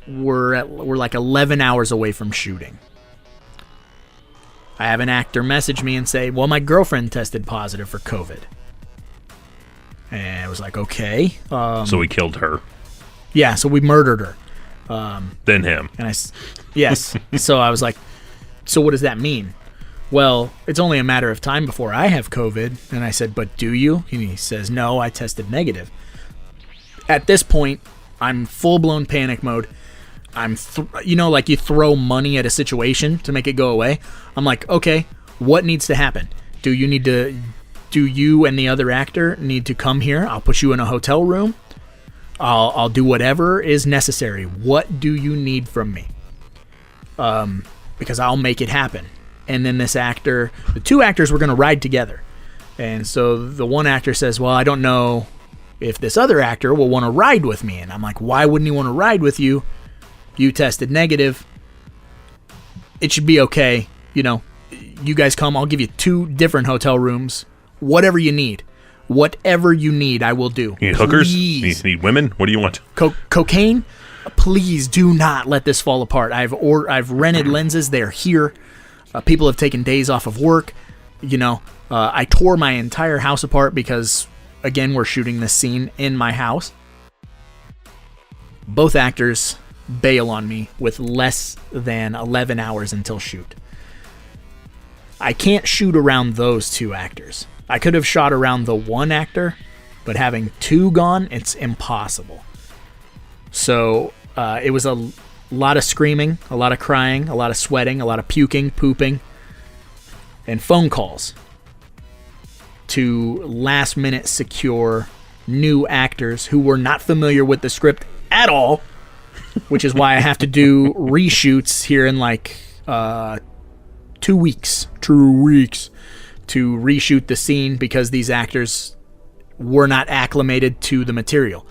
Speaker 4: we're like 11 hours away from shooting. I have an actor message me and say, well, my girlfriend tested positive for COVID. And I was like, okay.
Speaker 5: So we killed her.
Speaker 4: Yeah, so we murdered her.
Speaker 5: Then him.
Speaker 4: And yes. So I was like, so what does that mean? Well, it's only a matter of time before I have COVID. And I said, but do you? And he says, no, I tested negative. At this point, I'm full-blown panic mode. I'm, like you throw money at a situation to make it go away. I'm like, okay, what needs to happen? Do you and the other actor need to come here? I'll put you in a hotel room. I'll do whatever is necessary. What do you need from me? Because I'll make it happen. And then the 2 actors were going to ride together. And so the one actor says, well, I don't know if this other actor will want to ride with me. And I'm like, why wouldn't he want to ride with you? You tested negative. It should be okay. You guys come. I'll give you 2 different hotel rooms. Whatever you need. Whatever you need, I will do.
Speaker 5: You need hookers? You need women? What do you want?
Speaker 4: Cocaine? Please do not let this fall apart. I've rented lenses. They're here. People have taken days off of work. I tore my entire house apart because, again, we're shooting this scene in my house. Both actors bail on me with less than 11 hours until shoot. I can't shoot around those 2 actors. I could have shot around the one actor, but having 2 gone, it's impossible. So it was a lot of screaming, a lot of crying, a lot of sweating, a lot of puking, pooping, and phone calls to last-minute secure new actors who were not familiar with the script at all, which is why I have to do reshoots here in like 2 weeks. 2 weeks. to reshoot the scene because these actors were not acclimated to the material.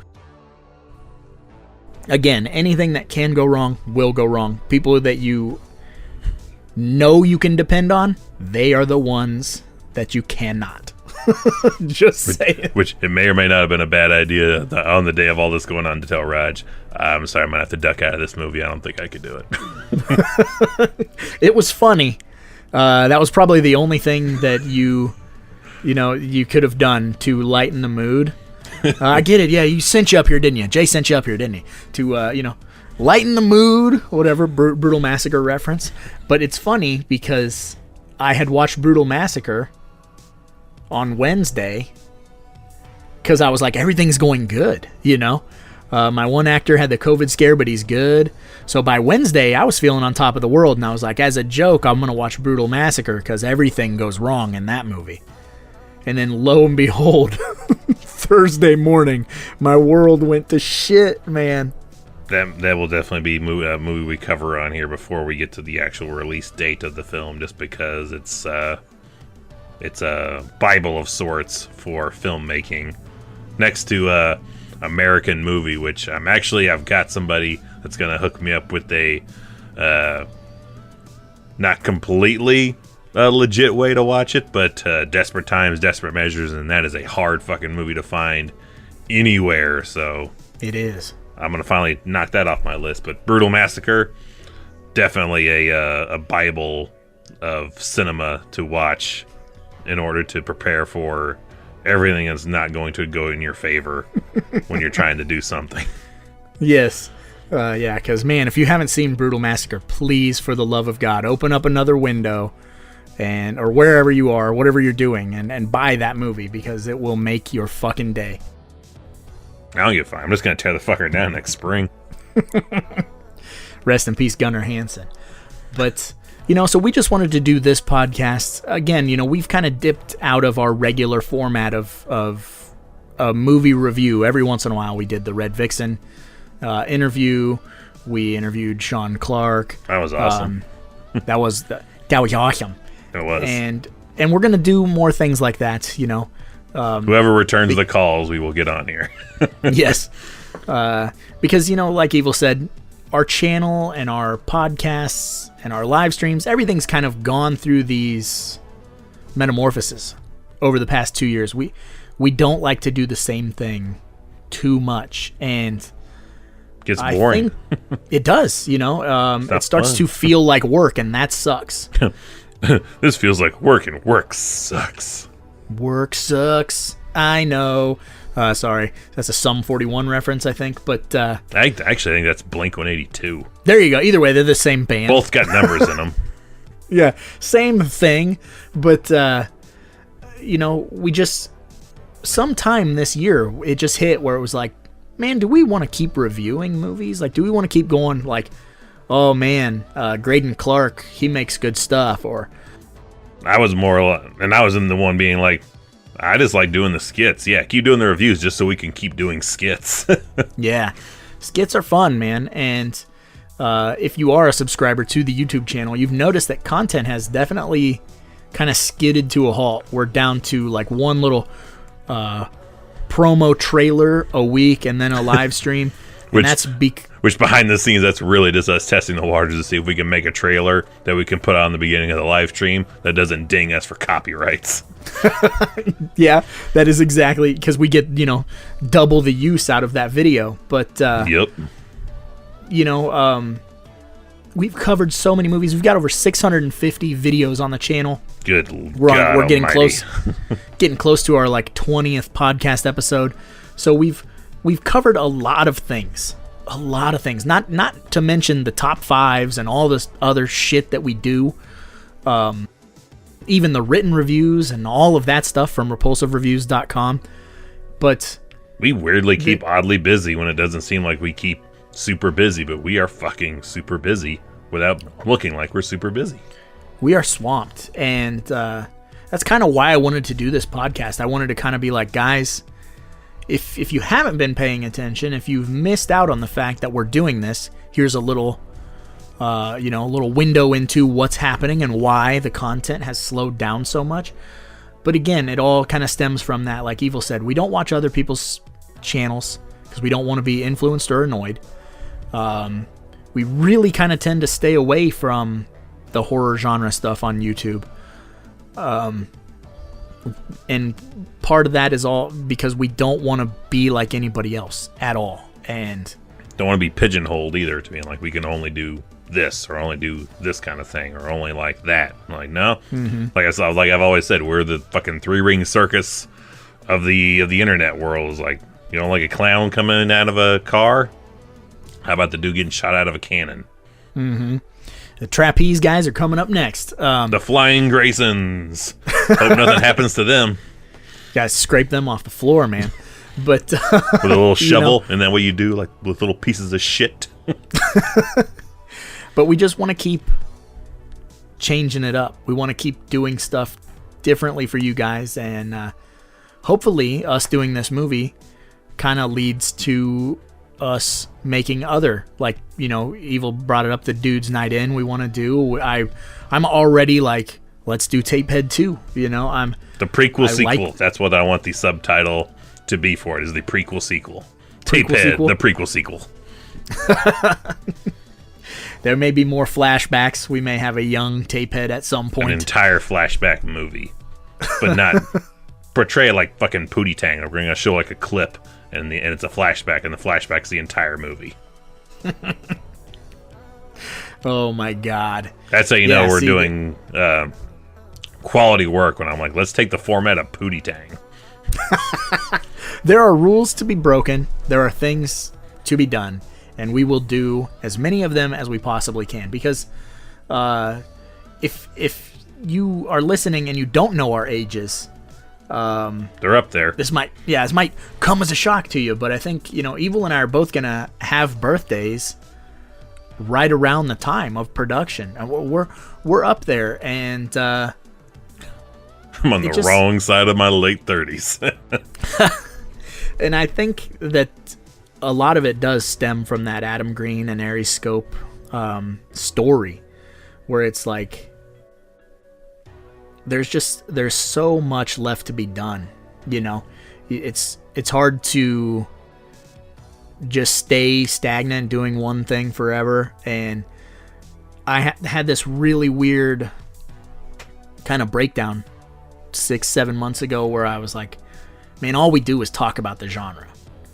Speaker 4: Again, anything that can go wrong will go wrong. People that you know you can depend on, they are the ones that you cannot. Just saying.
Speaker 5: Which it may or may not have been a bad idea on the day of all this going on to tell Raj, I'm sorry, I'm going to have to duck out of this movie. I don't think I could do it.
Speaker 4: It was funny. That was probably the only thing that you could have done to lighten the mood. I get it. Yeah, he sent you up here, didn't you? Jay sent you up here, didn't he? To, lighten the mood, whatever, Brutal Massacre reference. But it's funny because I had watched Brutal Massacre on Wednesday because I was like, everything's going good, My one actor had the COVID scare, but he's good. So by Wednesday, I was feeling on top of the world, and I was like, as a joke, I'm going to watch Brutal Massacre because everything goes wrong in that movie. And then lo and behold, Thursday morning, my world went to shit, man.
Speaker 5: That will definitely be a movie we cover on here before we get to the actual release date of the film, just because it's a Bible of sorts for filmmaking. Next to American Movie, which I've got somebody that's going to hook me up with a not completely legit way to watch it, but Desperate Times, Desperate Measures, and that is a hard fucking movie to find anywhere, so
Speaker 4: it is.
Speaker 5: I'm going to finally knock that off my list. But Brutal Massacre, definitely a Bible of cinema to watch in order to prepare for everything that's not going to go in your favor when you're trying to do something.
Speaker 4: Yes. Yeah, because, man, if you haven't seen Brutal Massacre, please, for the love of God, open up another window or wherever you are, whatever you're doing, and buy that movie because it will make your fucking day.
Speaker 5: I don't give a fuck. I'm just going to tear the fucker down next spring.
Speaker 4: Rest in peace, Gunnar Hansen. But, so we just wanted to do this podcast. Again, we've kind of dipped out of our regular format of a movie review. Every once in a while, we did the Red Vixen interview. We interviewed Sean Clark.
Speaker 5: That was awesome.
Speaker 4: That was awesome.
Speaker 5: It was.
Speaker 4: And we're going to do more things like that,
Speaker 5: Whoever returns the calls, we will get on here.
Speaker 4: Yes. Because, like Evil said, our channel and our podcasts and our live streams, everything's kind of gone through these metamorphoses over the past 2 years. We don't like to do the same thing too much, and
Speaker 5: gets boring.
Speaker 4: I think it does, it starts to feel like work, and that sucks.
Speaker 5: This feels like work, and work sucks.
Speaker 4: Work sucks. I know. Sorry, that's a Sum 41 reference, I think. But
Speaker 5: I actually think that's Blink-182.
Speaker 4: There you go. Either way, they're the same band.
Speaker 5: Both got numbers in them.
Speaker 4: Yeah, same thing. But we just sometime this year it just hit where it was like, man, do we want to keep reviewing movies? Like, do we want to keep going? Like, oh man, Graydon Clark, he makes good stuff, or.
Speaker 5: I was in the one being like, I just like doing the skits. Yeah, keep doing the reviews just so we can keep doing skits.
Speaker 4: Yeah, skits are fun, man. And if you are a subscriber to the YouTube channel, you've noticed that content has definitely kind of skidded to a halt. We're down to like one little promo trailer a week and then a live stream. Which behind the scenes, that's really just us testing the waters to see if we can make a trailer that we can put on the beginning of the live stream that doesn't ding us for copyrights. Yeah, that is exactly, because we get, double the use out of that video. But,
Speaker 5: yep.
Speaker 4: We've covered so many movies. We've got over 650 videos on the channel.
Speaker 5: We're
Speaker 4: getting close, getting close to our 20th podcast episode. So we've covered a lot of things. Not to mention the top fives and all this other shit that we do. Even the written reviews and all of that stuff from repulsivereviews.com. But
Speaker 5: we weirdly keep oddly busy when it doesn't seem like we keep super busy, but we are fucking super busy without looking like we're super busy.
Speaker 4: We are swamped, and that's kind of why I wanted to do this podcast. I wanted to kind of be like, guys, if you haven't been paying attention, if you've missed out on the fact that we're doing this, here's a little window into what's happening and why the content has slowed down so much. But again, it all kind of stems from that, like Evil said, we don't watch other people's channels because we don't want to be influenced or annoyed. We really kind of tend to stay away from the horror genre stuff on YouTube. And part of that is all because we don't want to be like anybody else at all. And
Speaker 5: don't want to be pigeonholed either to being like, we can only do this or only do this kind of thing or only like that. I'm like, no. Like I've always said, we're the fucking 3-ring circus of the internet world. Is like, you know, like a clown coming out of a car. How about the dude getting shot out of a cannon?
Speaker 4: The trapeze guys are coming up next.
Speaker 5: The flying Graysons. Hope nothing happens to them.
Speaker 4: Guys, scrape them off the floor, man. But
Speaker 5: with a little shovel, and then what you do, like with little pieces of shit.
Speaker 4: But we just want to keep changing it up. We want to keep doing stuff differently for you guys, and hopefully us doing this movie kind of leads to us making other, like, you know, Evil brought it up, the Dude's Night In we want to do. I'm already like, let's do Tapehead 2, you know.
Speaker 5: The prequel sequel. That's what I want the subtitle to be for it, is the prequel sequel. Tapehead, the prequel sequel.
Speaker 4: There may be more flashbacks. We may have a young Tapehead at some point.
Speaker 5: An entire flashback movie. But not portray it like fucking Pootie Tang. We're going to show like a clip, and it's a flashback, and the flashback's the entire movie.
Speaker 4: Oh my God.
Speaker 5: That's how you know we're doing quality work, when I'm like, let's take the format of Pootie Tang.
Speaker 4: There are rules to be broken. There are things to be done. And we will do as many of them as we possibly can. Because if you are listening and you don't know our ages,
Speaker 5: they're up there.
Speaker 4: This might come as a shock to you. But I think, you know, Evil and I are both gonna have birthdays right around the time of production, and we're up there. And I'm
Speaker 5: on the wrong side of my late 30s.
Speaker 4: And I think that a lot of it does stem from that Adam Green and Aries Scope story, where it's like there's so much left to be done. You know, it's hard to just stay stagnant doing one thing forever. And I had this really weird kind of breakdown 6-7 months ago, where I was like, man, all we do is talk about the genre.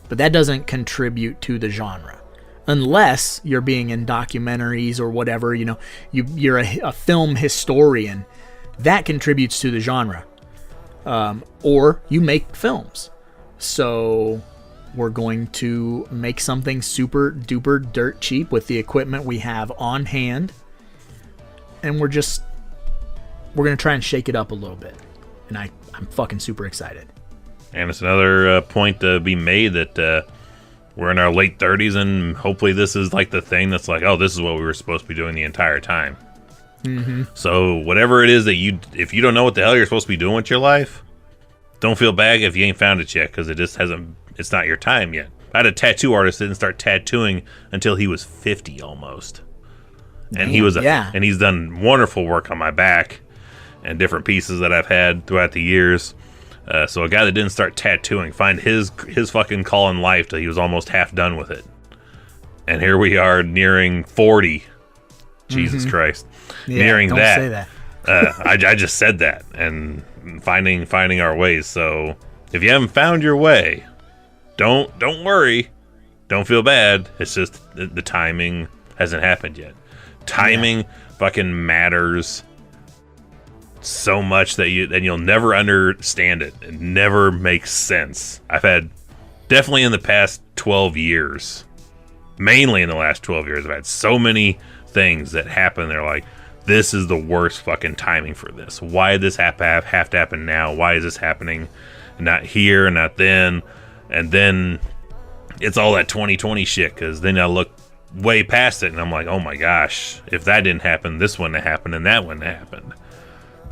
Speaker 4: But that doesn't contribute to the genre. Unless you're being in documentaries or whatever, you know, you're a film historian. That contributes to the genre. Or you make films. So we're going to make something super duper dirt cheap with the equipment we have on hand. And we're going to try and shake it up a little bit. And I'm fucking super excited.
Speaker 5: And it's another point to be made that we're in our late 30s, and hopefully this is like the thing that's like, oh, this is what we were supposed to be doing the entire time. So whatever it is that if you don't know what the hell you're supposed to be doing with your life, don't feel bad if you ain't found it yet, because it's not your time yet. I had a tattoo artist that didn't start tattooing until he was 50 almost. And and he's done wonderful work on my back and different pieces that I've had throughout the years. So a guy that didn't start tattooing, find his fucking call in life till he was almost half done with it. And here we are nearing 40. Jesus Christ.
Speaker 4: Yeah,
Speaker 5: nearing
Speaker 4: don't
Speaker 5: that.
Speaker 4: Say that.
Speaker 5: I just said that, and finding our ways. So if you haven't found your way, don't worry. Don't feel bad. It's just the timing hasn't happened yet. Timing fucking matters so much that you'll never understand it. It never makes sense. I've had, definitely in the past 12 years, mainly in the last 12 years, I've had so many things that happen. They're like, this is the worst fucking timing for this. Why did this have to happen now? Why is this happening? Not here, not then. And then it's all that 2020 shit, because then I look way past it and I'm like, oh my gosh, if that didn't happen, this wouldn't have happened, and that wouldn't have happened.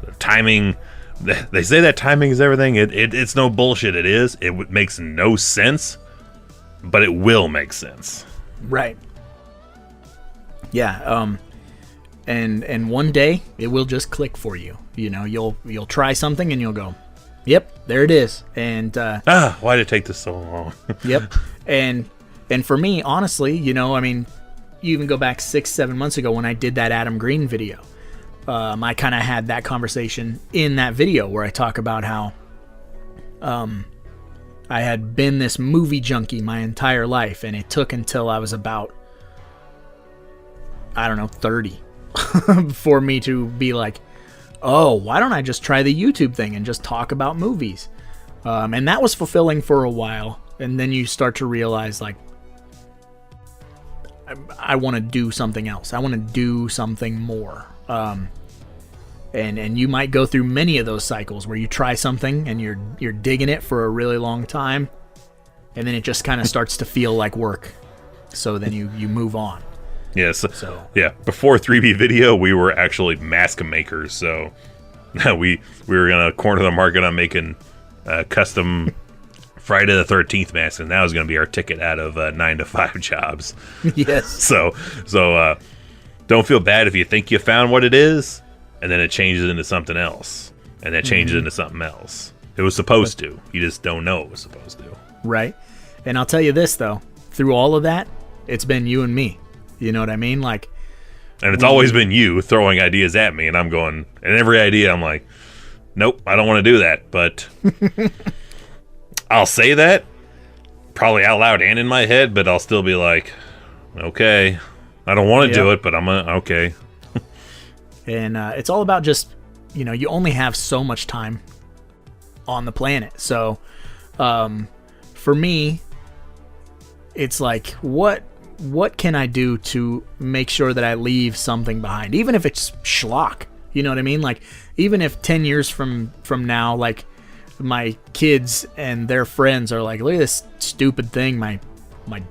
Speaker 5: The timing, they say that timing is everything. It's no bullshit. It is. It makes no sense, but it will make sense.
Speaker 4: Right. Yeah. And one day it will just click for you. You know, you'll try something and you'll go, Yep, there it is. And
Speaker 5: why did it take this so long?
Speaker 4: yep. And for me, honestly, you know, I mean, you even go back 6-7 months ago when I did that Adam Green video. I kind of had that conversation in that video where I talk about how I had been this movie junkie my entire life, and it took until I was about, I don't know, 30 for me to be like, oh, why don't I just try the YouTube thing and just talk about movies? And that was fulfilling for a while, and then you start to realize, like, I want to do something else. I want to do something more. And you might go through many of those cycles where you try something and you're digging it for a really long time, and then it just kind of starts to feel like work. So then you move on.
Speaker 5: Yes. Yeah. Before 3B video, we were actually mask makers. So we were gonna corner the market on making custom Friday the 13th masks, and that was gonna be our ticket out of 9-to-5 jobs.
Speaker 4: Yes.
Speaker 5: So don't feel bad if you think you found what it is, and then it changes into something else, and then changes into something else. It was supposed to. You just don't know it was supposed to.
Speaker 4: Right. And I'll tell you this, though. Through all of that, it's been you and me. You know what I mean? Like,
Speaker 5: and it's always been you throwing ideas at me, and I'm going, and every idea I'm like, nope, I don't want to do that. But I'll say that probably out loud and in my head, but I'll still be like, okay, I don't want to do it, but I'm okay.
Speaker 4: And it's all about just, you know, you only have so much time on the planet. So for me, it's like, what can I do to make sure that I leave something behind, even if it's schlock? You know what I mean? Like, even if 10 years from now, like, my kids and their friends are like, look at this stupid thing my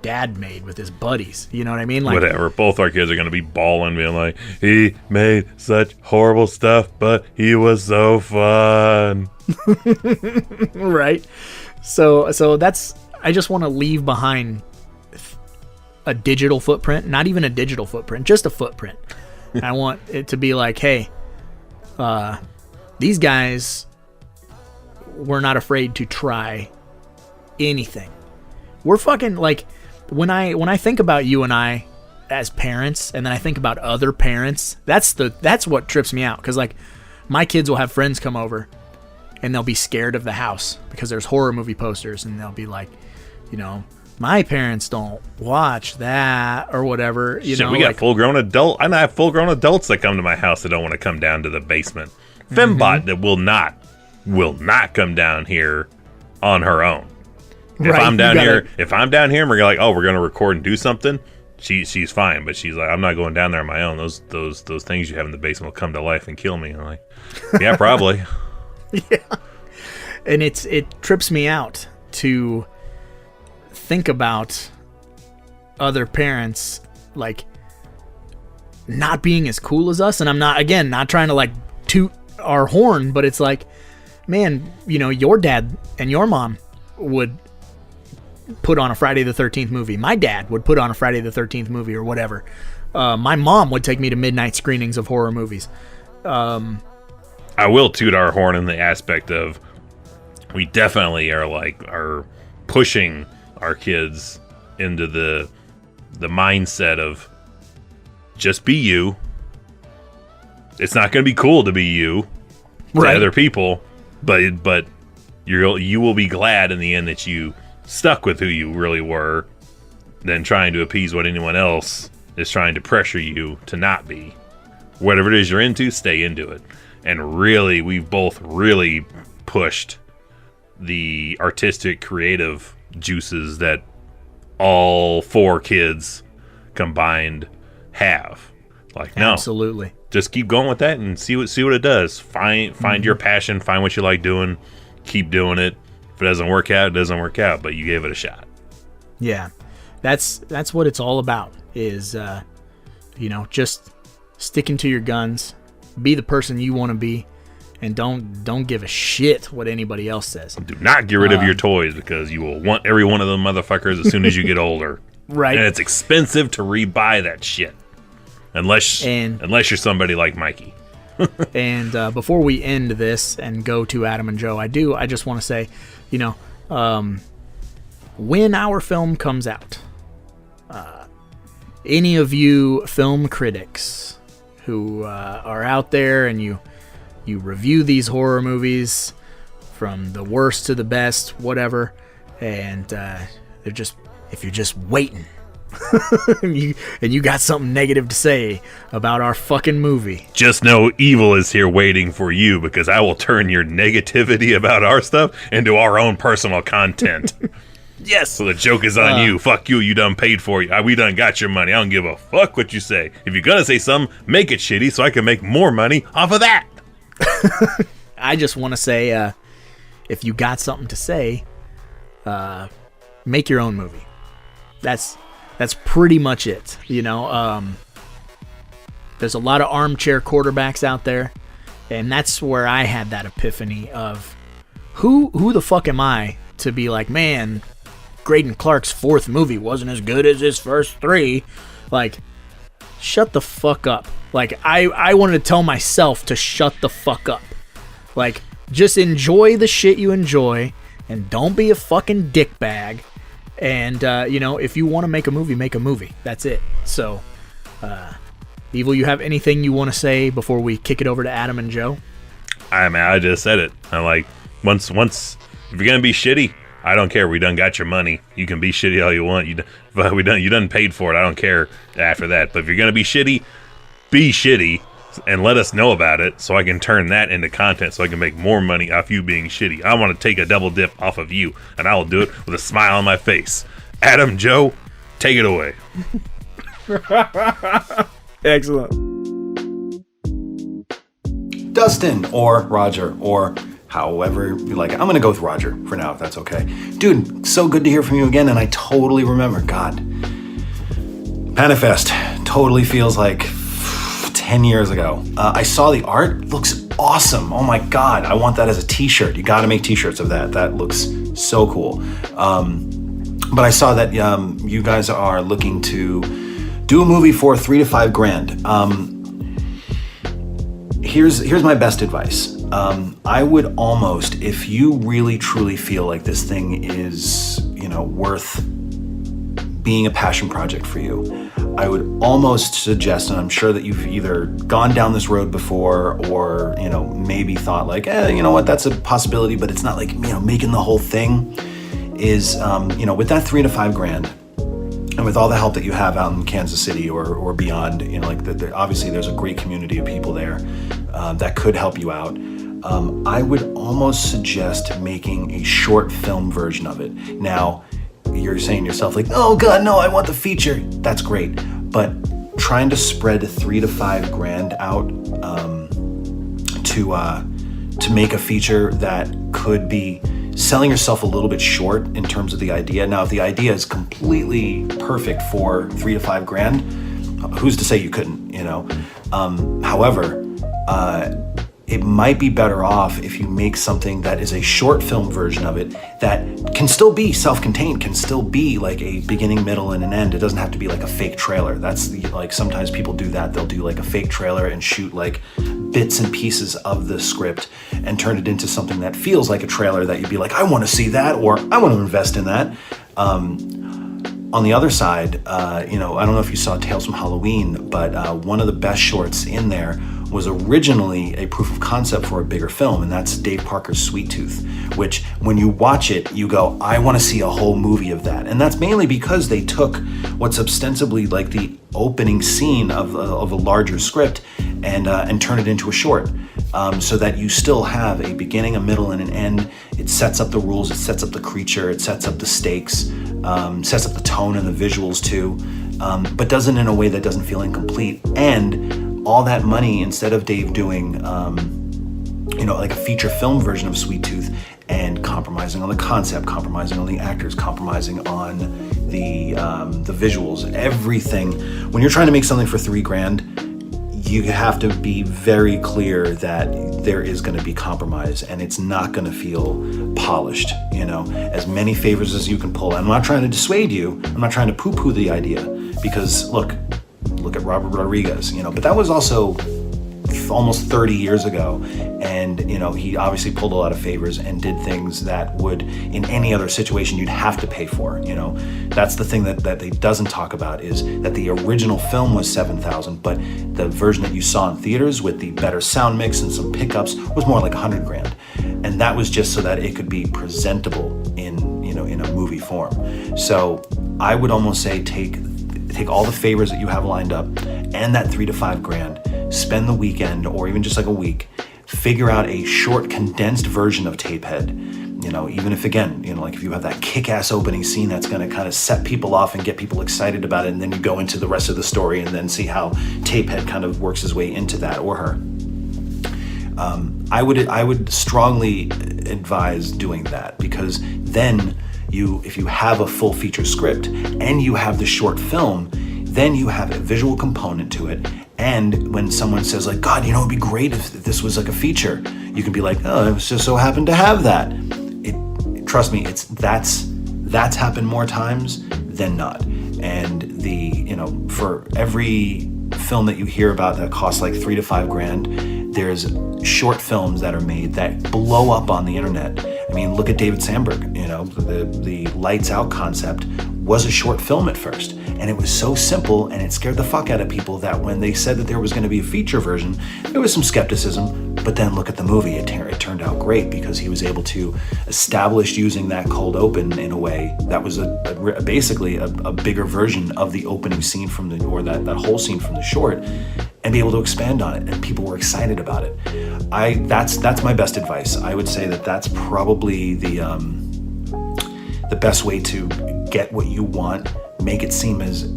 Speaker 4: dad made with his buddies. You know what I mean? Like,
Speaker 5: whatever. Both our kids are going to be bawling, being like, he made such horrible stuff, but he was so fun.
Speaker 4: Right. So that's, I just want to leave behind a digital footprint, not even a digital footprint, just a footprint. I want it to be like, hey, these guys were not afraid to try anything. We're fucking, like, when I think about you and I as parents, and then I think about other parents, that's what trips me out. Because, like, my kids will have friends come over and they'll be scared of the house because there's horror movie posters, and they'll be like, you know, my parents don't watch that or whatever. You know,
Speaker 5: we got full-grown adult. I have full-grown adults that come to my house that don't want to come down to the basement. Fembot that will not come down here on her own. If I'm down here and we're like, oh, we're gonna record and do something, she's fine. But she's like, I'm not going down there on my own. Those things you have in the basement will come to life and kill me. I'm like, yeah, probably.
Speaker 4: Yeah. And it trips me out to think about other parents, like, not being as cool as us. And I'm not trying to, like, toot our horn, but it's like, man, you know, your dad and your mom would put on a Friday the 13th movie. My dad would put on a Friday the 13th movie or whatever. My mom would take me to midnight screenings of horror movies.
Speaker 5: I will toot our horn in the aspect of, we definitely are pushing our kids into the mindset of just be you. It's not going to be cool to be you to other people, but you will be glad in the end that you stuck with who you really were, than trying to appease what anyone else is trying to pressure you to not be. Whatever it is you're into, stay into it. And really, we've both really pushed the artistic, creative juices that all 4 kids combined have. Like, no,
Speaker 4: absolutely,
Speaker 5: just keep going with that and see what it does. Find your passion, find what you like doing, keep doing it. If it doesn't work out, it doesn't work out, but you gave it a shot.
Speaker 4: Yeah, that's what it's all about. Is you know, just sticking to your guns, be the person you want to be, and don't give a shit what anybody else says.
Speaker 5: Do not get rid of your toys, because you will want every one of them motherfuckers as soon as you get older.
Speaker 4: Right.
Speaker 5: And it's expensive to rebuy that shit. Unless you're somebody like Mikey.
Speaker 4: And before we end this and go to Adam and Joe, I just want to say, when our film comes out, any of you film critics who are out there and you review these horror movies from the worst to the best, whatever, and if you're just waiting and you got something negative to say about our fucking movie,
Speaker 5: just know evil is here waiting for you, because I will turn your negativity about our stuff into our own personal content.
Speaker 4: yes.
Speaker 5: So the joke is on you. Fuck you. You done paid for it. We done got your money. I don't give a fuck what you say. If you're gonna say something, make it shitty so I can make more money off of that.
Speaker 4: I just want to say, if you got something to say, make your own movie. That's pretty much it. There's a lot of armchair quarterbacks out there, and that's where I had that epiphany of who the fuck am I to be like, man, Graydon Clark's fourth movie wasn't as good as his first three. Like, shut the fuck up. Like, I wanted to tell myself to shut the fuck up. Like, just enjoy the shit you enjoy, and don't be a fucking dickbag. And, if you want to make a movie. That's it. So, Evil, you have anything you want to say before we kick it over to Adam and Joe?
Speaker 5: I just said it. I'm like, once, if you're going to be shitty, I don't care. We done got your money. You can be shitty all you want. You done paid for it. I don't care after that. But if you're going to be shitty and let us know about it so I can turn that into content so I can make more money off you being shitty. I want to take a double dip off of you, and I will do it with a smile on my face. Adam, Joe, take it away.
Speaker 4: Excellent.
Speaker 6: Dustin or Roger or however you like it. I'm going to go with Roger for now, if that's okay. Dude, so good to hear from you again, and I totally remember. God. Panifest totally feels like 10 years ago. I saw the art. Looks awesome. Oh my God. I want that as a t-shirt. You got to make t-shirts of that. That looks so cool. But I saw that you guys are looking to do a movie for $3 to $5 grand. Here's my best advice. I would almost, if you really truly feel like this thing is, worth being a passion project for you, I would almost suggest, and I'm sure that you've either gone down this road before or, maybe thought like, you know what, that's a possibility, but it's not like, making the whole thing is, with that $3 to $5 grand, and with all the help that you have out in Kansas City or beyond, obviously there's a great community of people there that could help you out. I would almost suggest making a short film version of it. Now, you're saying to yourself like, oh God, no, I want the feature. That's great. But trying to spread $3 to $5 grand out to make a feature that could be selling yourself a little bit short in terms of the idea. Now, if the idea is completely perfect for $3 to $5 grand, who's to say you couldn't, However, it might be better off if you make something that is a short film version of it that can still be self-contained, can still be like a beginning, middle, and an end. It doesn't have to be like a fake trailer. That's like, sometimes people do that. They'll do like a fake trailer and shoot like bits and pieces of the script and turn it into something that feels like a trailer that you'd be like, I want to see that, or I want to invest in that. On the other side, I don't know if you saw Tales from Halloween, but one of the best shorts in there was originally a proof of concept for a bigger film, and that's Dave Parker's Sweet Tooth, which when you watch it, you go, I want to see a whole movie of that. And that's mainly because they took what's ostensibly like the opening scene of a larger script and turned it into a short, so that you still have a beginning, a middle, and an end. It sets up the rules, it sets up the creature, it sets up the stakes, sets up the tone and the visuals too, but does it in a way that doesn't feel incomplete. And all that money, instead of Dave doing, like a feature film version of Sweet Tooth and compromising on the concept, compromising on the actors, compromising on the visuals, everything. When you're trying to make something for $3 grand, you have to be very clear that there is going to be compromise and it's not going to feel polished, as many favors as you can pull. I'm not trying to dissuade you. I'm not trying to poo-poo the idea, because look at Robert Rodriguez, but that was also almost 30 years ago, and he obviously pulled a lot of favors and did things that would, in any other situation, you'd have to pay for. That's the thing that they doesn't talk about, is that the original film was $7,000, but the version that you saw in theaters with the better sound mix and some pickups was more like $100,000, and that was just so that it could be presentable in a movie form. So I would almost say take all the favors that you have lined up and that $3,000 to $5,000, spend the weekend or even just like a week, figure out a short condensed version of TapeHead. Even if, again, like if you have that kick-ass opening scene that's going to kind of set people off and get people excited about it, and then you go into the rest of the story and then see how TapeHead kind of works his way into that, or her. I would strongly advise doing that, because then if you have a full feature script and you have the short film, then you have a visual component to it. And when someone says like, God, it'd be great if this was like a feature, you can be like, oh, it just so happened to have that. Trust me, that's happened more times than not. And for every film that you hear about that costs like $3,000 to $5,000, there's short films that are made that blow up on the internet. I mean, look at David Sandberg. The Lights Out concept was a short film at first, and it was so simple, and it scared the fuck out of people that when they said that there was going to be a feature version, there was some skepticism. But then look at the movie; it turned out great, because he was able to establish using that cold open in a way that was basically a bigger version of the opening scene that whole scene from the short, and be able to expand on it, and people were excited about it. That's my best advice. I would say that that's probably the best way to get what you want, make it seem as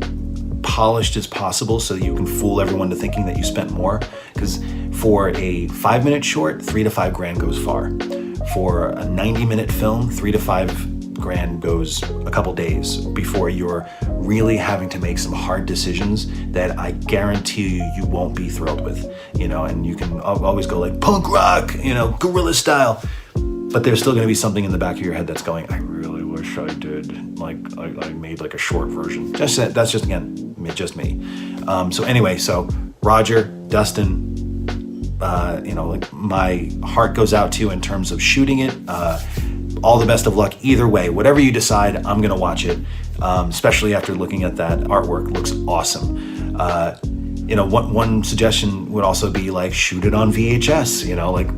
Speaker 6: polished as possible so that you can fool everyone to thinking that you spent more. Because for a 5-minute short, $3,000 to $5,000 goes far. For a 90-minute film, $3,000 to $5,000 goes a couple days before you're really having to make some hard decisions that I guarantee you won't be thrilled with. And you can always go like punk rock, guerrilla style, but there's still going to be something in the back of your head that's going, I really wish I did, like I made like a short version. That's just, again, just me. So anyway, Roger, Dustin, my heart goes out to you in terms of shooting it. All the best of luck either way. Whatever you decide, I'm going to watch it, especially after looking at that artwork. Looks awesome. One suggestion would also be like shoot it on VHS,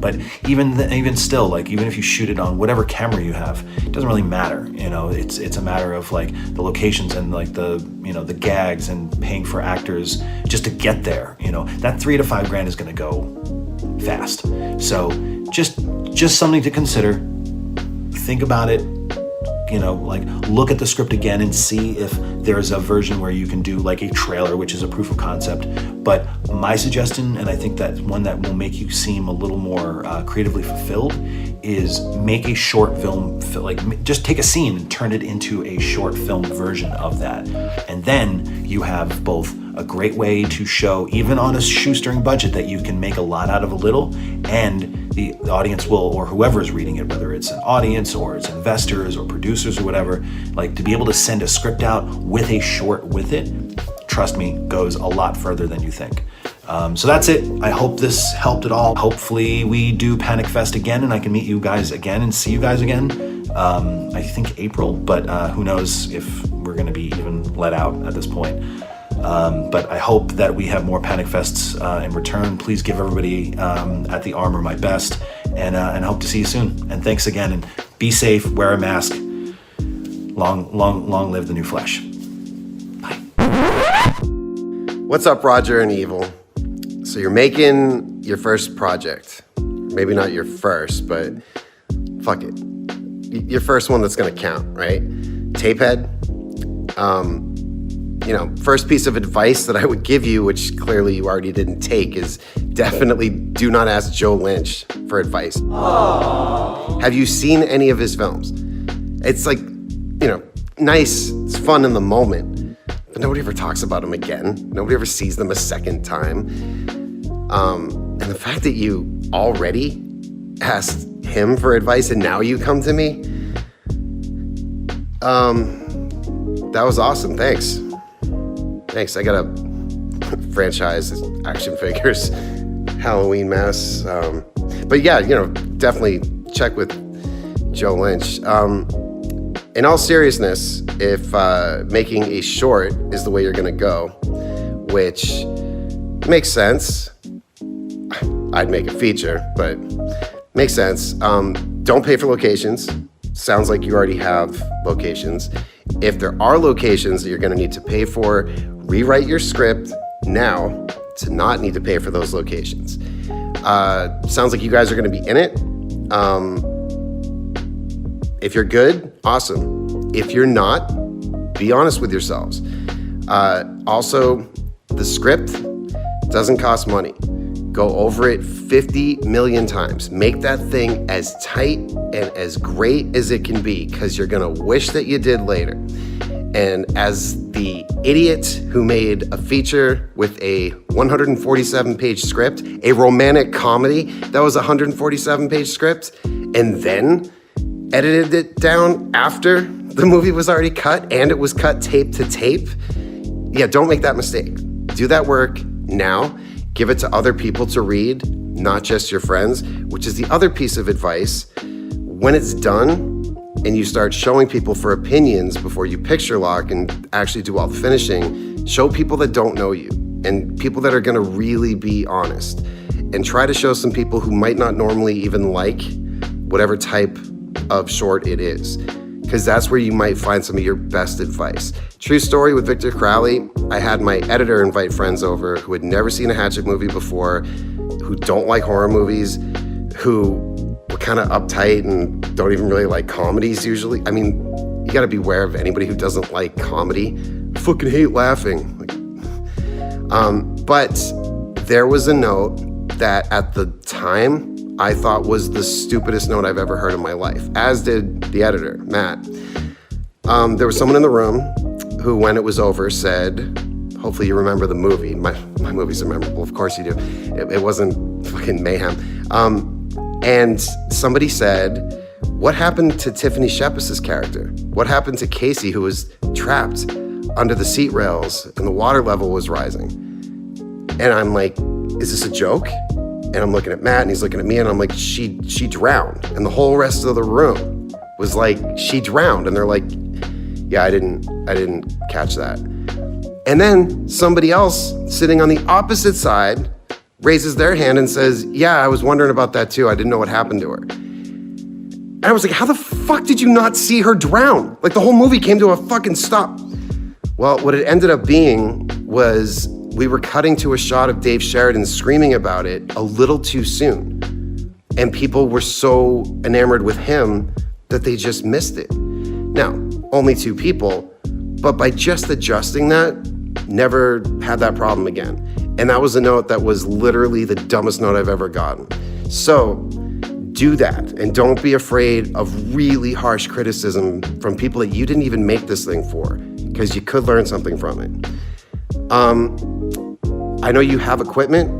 Speaker 6: but even still, like even if you shoot it on whatever camera you have, it doesn't really matter. It's a matter of like the locations and like the gags and paying for actors just to get there. That $3,000 to $5,000 is going to go fast. So just something to consider. Think about it. Look at the script again and see if there's a version where you can do like a trailer, which is a proof of concept. But my suggestion, and I think that's one that will make you seem a little more creatively fulfilled, is make a short film, just take a scene and turn it into a short film version of that. And then you have both a great way to show, even on a shoestring budget, that you can make a lot out of a little, and the audience will, or whoever is reading it, whether it's an audience or it's investors or producers or whatever, like to be able to send a script out with a short with it, trust me, goes a lot further than you think. So that's it. I hope this helped at all. Hopefully we do Panic Fest again and I can meet you guys again and see you guys again. I think April, but who knows if we're going to be even let out at this point. But I hope that we have more Panic Fests in return. Please give everybody at the Armor my best, and hope to see you soon. And thanks again, and be safe, wear a mask. Long live the new Flesh. Bye.
Speaker 7: What's up, Roger and Evil? So you're making your first project. Maybe not your first, but fuck it. Your first one that's gonna count, right? TapeHead. First piece of advice that I would give you, which clearly you already didn't take, is definitely do not ask Joe Lynch for advice. Aww. Have you seen any of his films? It's like, nice, it's fun in the moment, but nobody ever talks about them again. Nobody ever sees them a second time. And the fact that you already asked him for advice and now you come to me, that was awesome, thanks. I got a franchise, action figures, Halloween mess. But yeah, definitely check with Joe Lynch. In all seriousness, if making a short is the way you're going to go, which makes sense, I'd make a feature, but makes sense. Don't pay for locations. Sounds like you already have locations. If there are locations that you're going to need to pay for, rewrite your script now to not need to pay for those locations. Sounds like you guys are going to be in it. If you're good, awesome. If you're not, be honest with yourselves. Also, the script doesn't cost money. Go over it 50 million times. Make that thing as tight and as great as it can be, because you're gonna wish that you did later. And as the idiot who made a feature with a 147-page script, a romantic comedy that was a 147-page script, and then edited it down after the movie was already cut and it was cut tape to tape, yeah, don't make that mistake. Do that work now. Give it to other people to read, not just your friends, which is the other piece of advice. When it's done and you start showing people for opinions before you picture lock and actually do all the finishing, show people that don't know you and people that are gonna really be honest. And try to show some people who might not normally even like whatever type of short it is, because that's where you might find some of your best advice. True story with Victor Crowley. I had my editor invite friends over who had never seen a Hatchet movie before, who don't like horror movies, who were kind of uptight and don't even really like comedies usually. I mean, you gotta beware of anybody who doesn't like comedy. I fucking hate laughing. But there was a note that at the time I thought was the stupidest note I've ever heard in my life, as did the editor, Matt. There was someone in the room who, when it was over, said, hopefully you remember the movie. My movies are memorable, of course you do. It wasn't fucking Mayhem. And somebody said, what happened to Tiffany Shepis' character? What happened to Casey, who was trapped under the seat rails and the water level was rising? And I'm like, is this a joke? And I'm looking at Matt and he's looking at me and I'm like, she drowned. And the whole rest of the room was like, she drowned. And they're like, yeah, I didn't catch that. And then somebody else sitting on the opposite side raises their hand and says, yeah, I was wondering about that too. I didn't know what happened to her. And I was like, how the fuck did you not see her drown? Like the whole movie came to a fucking stop. Well, what it ended up being was we were cutting to a shot of Dave Sheridan screaming about it a little too soon. And people were so enamored with him that they just missed it. Now, only 2 people, but by just adjusting that, never had that problem again. And that was a note that was literally the dumbest note I've ever gotten. So do that, and don't be afraid of really harsh criticism from people that you didn't even make this thing for, because you could learn something from it. I know you have equipment.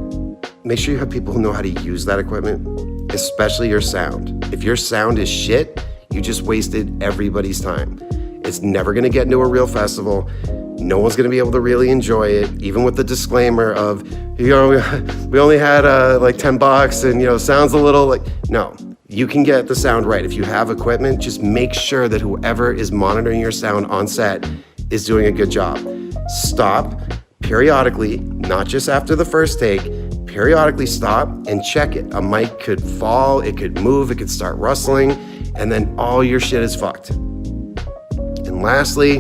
Speaker 7: Make sure you have people who know how to use that equipment, especially your sound. If your sound is shit, you just wasted everybody's time. It's never gonna get into a real festival. No one's gonna be able to really enjoy it, even with the disclaimer of, we only had like $10 and sounds a little like, no. You can get the sound right. If you have equipment, just make sure that whoever is monitoring your sound on set is doing a good job. Stop periodically, not just after the first take, periodically stop and check it. A mic could fall, it could move, it could start rustling, and then all your shit is fucked. And lastly,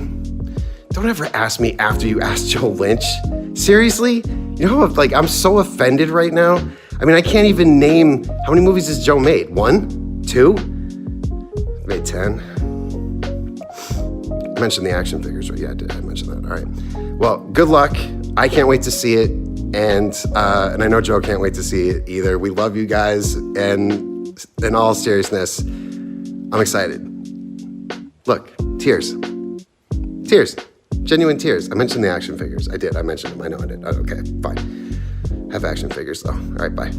Speaker 7: don't ever ask me after you asked Joe Lynch. Seriously? I'm so offended right now. I mean, I can't even name, how many movies has Joe made? 1? 2? Made 10. I mentioned the action figures, right? Yeah, I did. I mentioned that. All right. Well, good luck. I can't wait to see it. And I know Joe can't wait to see it either. We love you guys. And in all seriousness, I'm excited. Look, tears. Tears. Genuine tears. I mentioned the action figures. I did. I mentioned them. I know I did. Okay, fine. Have action figures though. All right, bye.